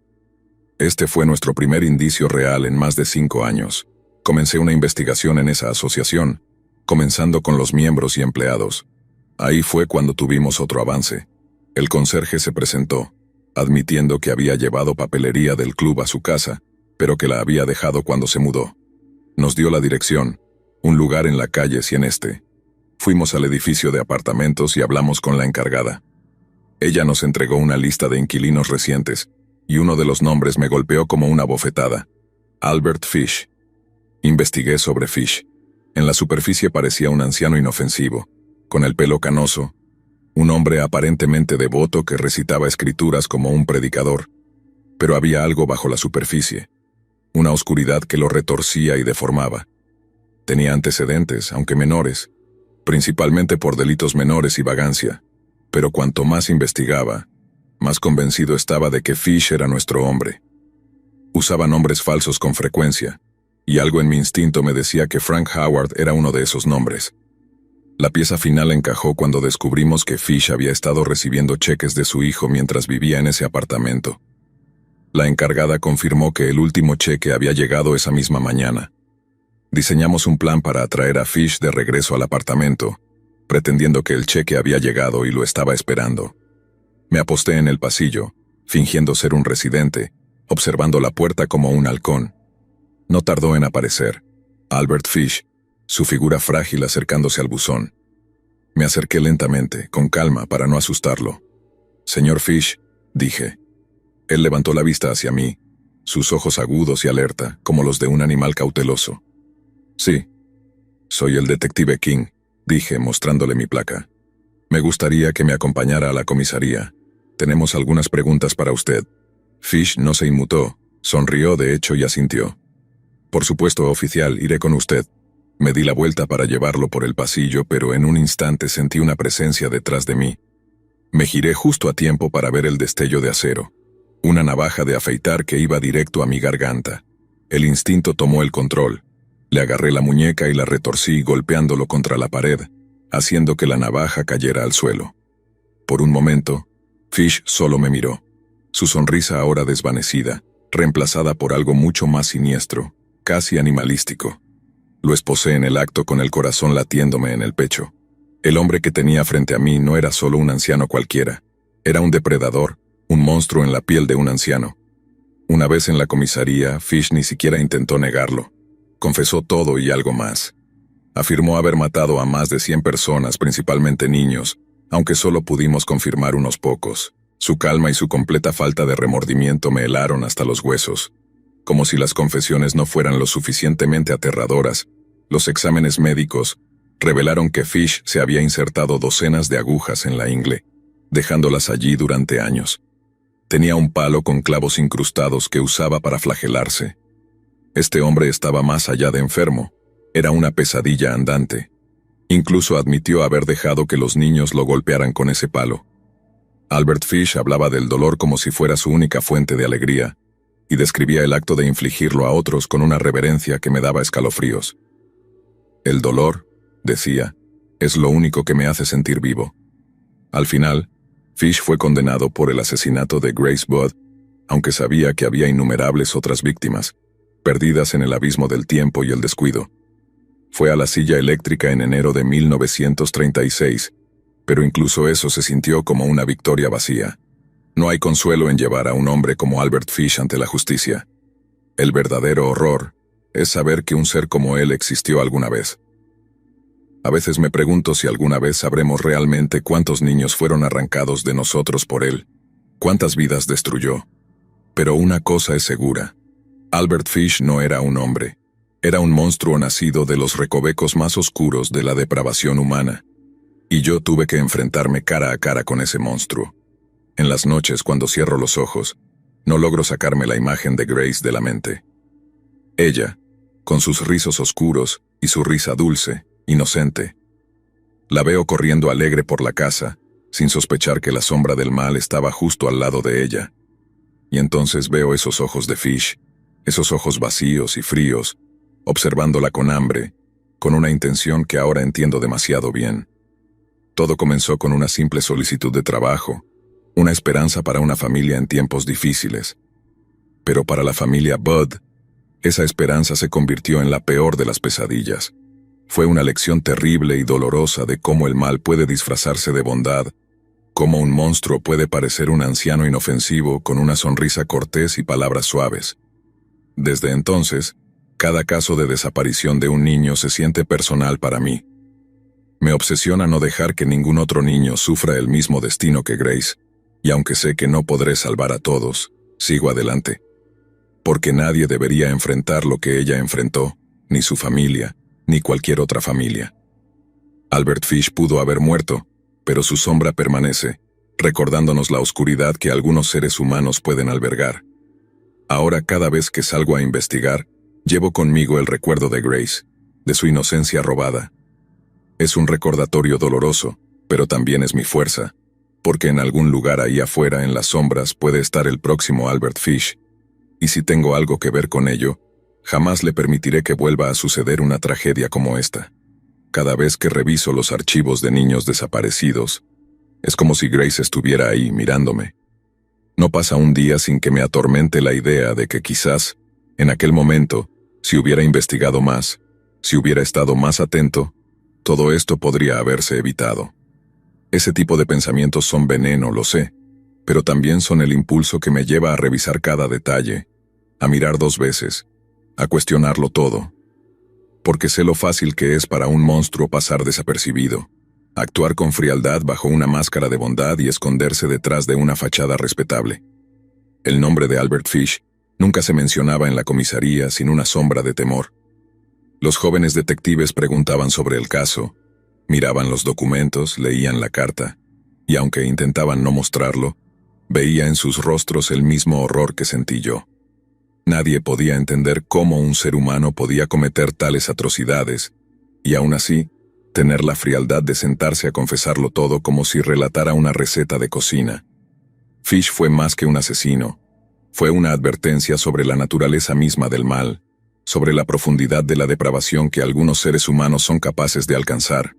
Este fue nuestro primer indicio real en más de 5 años. Comencé una investigación en esa asociación, comenzando con los miembros y empleados. Ahí fue cuando tuvimos otro avance. El conserje se presentó, admitiendo que había llevado papelería del club a su casa, pero que la había dejado cuando se mudó. Nos dio la dirección, un lugar en la calle Cieneste. Fuimos al edificio de apartamentos y hablamos con la encargada. Ella nos entregó una lista de inquilinos recientes, y uno de los nombres me golpeó como una bofetada. Albert Fish. Investigué sobre Fish. En la superficie parecía un anciano inofensivo, con el pelo canoso, un hombre aparentemente devoto que recitaba escrituras como un predicador. Pero había algo bajo la superficie, una oscuridad que lo retorcía y deformaba. Tenía antecedentes, aunque menores, principalmente por delitos menores y vagancia, pero cuanto más investigaba, más convencido estaba de que Fish era nuestro hombre. Usaba nombres falsos con frecuencia, y algo en mi instinto me decía que Frank Howard era uno de esos nombres. La pieza final encajó cuando descubrimos que Fish había estado recibiendo cheques de su hijo mientras vivía en ese apartamento. La encargada confirmó que el último cheque había llegado esa misma mañana. Diseñamos un plan para atraer a Fish de regreso al apartamento, pretendiendo que el cheque había llegado y lo estaba esperando. Me aposté en el pasillo, fingiendo ser un residente, observando la puerta como un halcón. No tardó en aparecer. Albert Fish, su figura frágil acercándose al buzón. Me acerqué lentamente, con calma, para no asustarlo. «Señor Fish», dije. Él levantó la vista hacia mí, sus ojos agudos y alerta, como los de un animal cauteloso. «Sí, soy el detective King», dije, mostrándole mi placa. «Me gustaría que me acompañara a la comisaría. Tenemos algunas preguntas para usted». Fish no se inmutó, sonrió de hecho y asintió. «Por supuesto, oficial, iré con usted». Me di la vuelta para llevarlo por el pasillo, pero en un instante sentí una presencia detrás de mí. Me giré justo a tiempo para ver el destello de acero. Una navaja de afeitar que iba directo a mi garganta. El instinto tomó el control. Le agarré la muñeca y la retorcí golpeándolo contra la pared, haciendo que la navaja cayera al suelo. Por un momento, Fish solo me miró. Su sonrisa ahora desvanecida, reemplazada por algo mucho más siniestro, casi animalístico. Lo esposé en el acto con el corazón latiéndome en el pecho. El hombre que tenía frente a mí no era solo un anciano cualquiera. Era un depredador, un monstruo en la piel de un anciano. Una vez en la comisaría, Fish ni siquiera intentó negarlo. Confesó todo y algo más. Afirmó haber matado a más de 100 personas, principalmente niños, aunque solo pudimos confirmar unos pocos. Su calma y su completa falta de remordimiento me helaron hasta los huesos. Como si las confesiones no fueran lo suficientemente aterradoras, los exámenes médicos revelaron que Fish se había insertado docenas de agujas en la ingle, dejándolas allí durante años. Tenía un palo con clavos incrustados que usaba para flagelarse. Este hombre estaba más allá de enfermo, era una pesadilla andante. Incluso admitió haber dejado que los niños lo golpearan con ese palo. Albert Fish hablaba del dolor como si fuera su única fuente de alegría, y describía el acto de infligirlo a otros con una reverencia que me daba escalofríos. «El dolor», decía, «es lo único que me hace sentir vivo». Al final, Fish fue condenado por el asesinato de Grace Budd, aunque sabía que había innumerables otras víctimas, perdidas en el abismo del tiempo y el descuido. Fue a la silla eléctrica en enero de 1936, pero incluso eso se sintió como una victoria vacía. No hay consuelo en llevar a un hombre como Albert Fish ante la justicia. El verdadero horror es saber que un ser como él existió alguna vez. A veces me pregunto si alguna vez sabremos realmente cuántos niños fueron arrancados de nosotros por él, cuántas vidas destruyó. Pero una cosa es segura: Albert Fish no era un hombre, era un monstruo nacido de los recovecos más oscuros de la depravación humana. Y yo tuve que enfrentarme cara a cara con ese monstruo. En las noches, cuando cierro los ojos, no logro sacarme la imagen de Grace de la mente. Ella, con sus rizos oscuros y su risa dulce, inocente. La veo corriendo alegre por la casa, sin sospechar que la sombra del mal estaba justo al lado de ella. Y entonces veo esos ojos de Fish, esos ojos vacíos y fríos, observándola con hambre, con una intención que ahora entiendo demasiado bien. Todo comenzó con una simple solicitud de trabajo, una esperanza para una familia en tiempos difíciles. Pero para la familia Budd, esa esperanza se convirtió en la peor de las pesadillas. Fue una lección terrible y dolorosa de cómo el mal puede disfrazarse de bondad, cómo un monstruo puede parecer un anciano inofensivo con una sonrisa cortés y palabras suaves. Desde entonces, cada caso de desaparición de un niño se siente personal para mí. Me obsesiona no dejar que ningún otro niño sufra el mismo destino que Grace, y aunque sé que no podré salvar a todos, sigo adelante. Porque nadie debería enfrentar lo que ella enfrentó, ni su familia, ni cualquier otra familia. Albert Fish pudo haber muerto, pero su sombra permanece, recordándonos la oscuridad que algunos seres humanos pueden albergar. Ahora, cada vez que salgo a investigar, llevo conmigo el recuerdo de Grace, de su inocencia robada. Es un recordatorio doloroso, pero también es mi fuerza, porque en algún lugar ahí afuera en las sombras puede estar el próximo Albert Fish, y si tengo algo que ver con ello, jamás le permitiré que vuelva a suceder una tragedia como esta. Cada vez que reviso los archivos de niños desaparecidos, es como si Grace estuviera ahí mirándome. No pasa un día sin que me atormente la idea de que quizás, en aquel momento, si hubiera investigado más, si hubiera estado más atento, todo esto podría haberse evitado. Ese tipo de pensamientos son veneno, lo sé, pero también son el impulso que me lleva a revisar cada detalle, a mirar 2 veces, a cuestionarlo todo. Porque sé lo fácil que es para un monstruo pasar desapercibido, actuar con frialdad bajo una máscara de bondad y esconderse detrás de una fachada respetable. El nombre de Albert Fish nunca se mencionaba en la comisaría sin una sombra de temor. Los jóvenes detectives preguntaban sobre el caso, miraban los documentos, leían la carta, y aunque intentaban no mostrarlo, veía en sus rostros el mismo horror que sentí yo. Nadie podía entender cómo un ser humano podía cometer tales atrocidades, y aún así, tener la frialdad de sentarse a confesarlo todo como si relatara una receta de cocina. Fish fue más que un asesino, fue una advertencia sobre la naturaleza misma del mal, sobre la profundidad de la depravación que algunos seres humanos son capaces de alcanzar.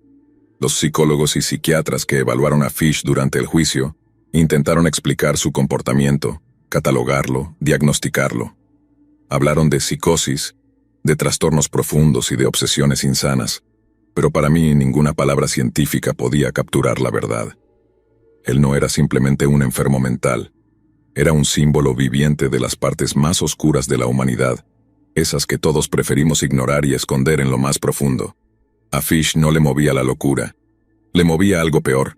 Los psicólogos y psiquiatras que evaluaron a Fish durante el juicio intentaron explicar su comportamiento, catalogarlo, diagnosticarlo. Hablaron de psicosis, de trastornos profundos y de obsesiones insanas, pero para mí ninguna palabra científica podía capturar la verdad. Él no era simplemente un enfermo mental, era un símbolo viviente de las partes más oscuras de la humanidad, esas que todos preferimos ignorar y esconder en lo más profundo. A Fish no le movía la locura, le movía algo peor,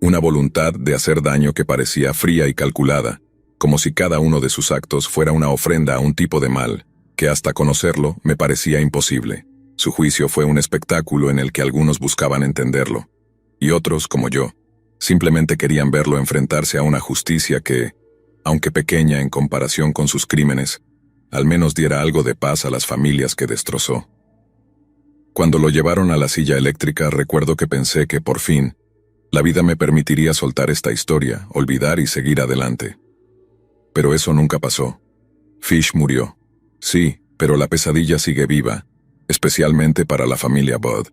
una voluntad de hacer daño que parecía fría y calculada, como si cada uno de sus actos fuera una ofrenda a un tipo de mal, que hasta conocerlo me parecía imposible. Su juicio fue un espectáculo en el que algunos buscaban entenderlo, y otros, como yo, simplemente querían verlo enfrentarse a una justicia que, aunque pequeña en comparación con sus crímenes, al menos diera algo de paz a las familias que destrozó. Cuando lo llevaron a la silla eléctrica, recuerdo que pensé que, por fin, la vida me permitiría soltar esta historia, olvidar y seguir adelante. Pero eso nunca pasó. Fish murió. Sí, pero la pesadilla sigue viva, especialmente para la familia Budd.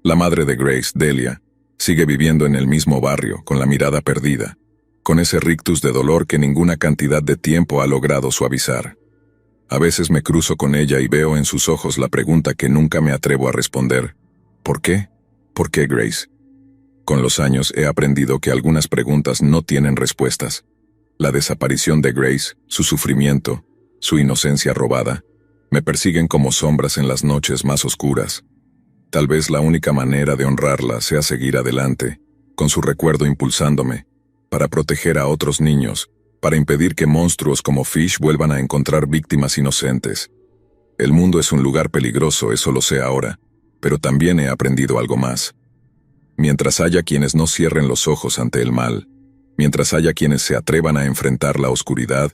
La madre de Grace, Delia, sigue viviendo en el mismo barrio, con la mirada perdida, con ese rictus de dolor que ninguna cantidad de tiempo ha logrado suavizar. A veces me cruzo con ella y veo en sus ojos la pregunta que nunca me atrevo a responder. ¿Por qué? ¿Por qué, Grace? Con los años he aprendido que algunas preguntas no tienen respuestas. La desaparición de Grace, su sufrimiento, su inocencia robada, me persiguen como sombras en las noches más oscuras. Tal vez la única manera de honrarla sea seguir adelante, con su recuerdo impulsándome, para proteger a otros niños, para impedir que monstruos como Fish vuelvan a encontrar víctimas inocentes. El mundo es un lugar peligroso, eso lo sé ahora, pero también he aprendido algo más. Mientras haya quienes no cierren los ojos ante el mal, mientras haya quienes se atrevan a enfrentar la oscuridad,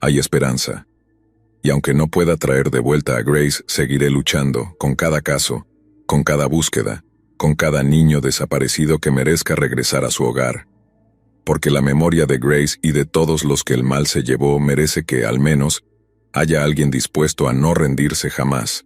hay esperanza. Y aunque no pueda traer de vuelta a Grace, seguiré luchando, con cada caso, con cada búsqueda, con cada niño desaparecido que merezca regresar a su hogar. Porque la memoria de Grace y de todos los que el mal se llevó merece que, al menos, haya alguien dispuesto a no rendirse jamás.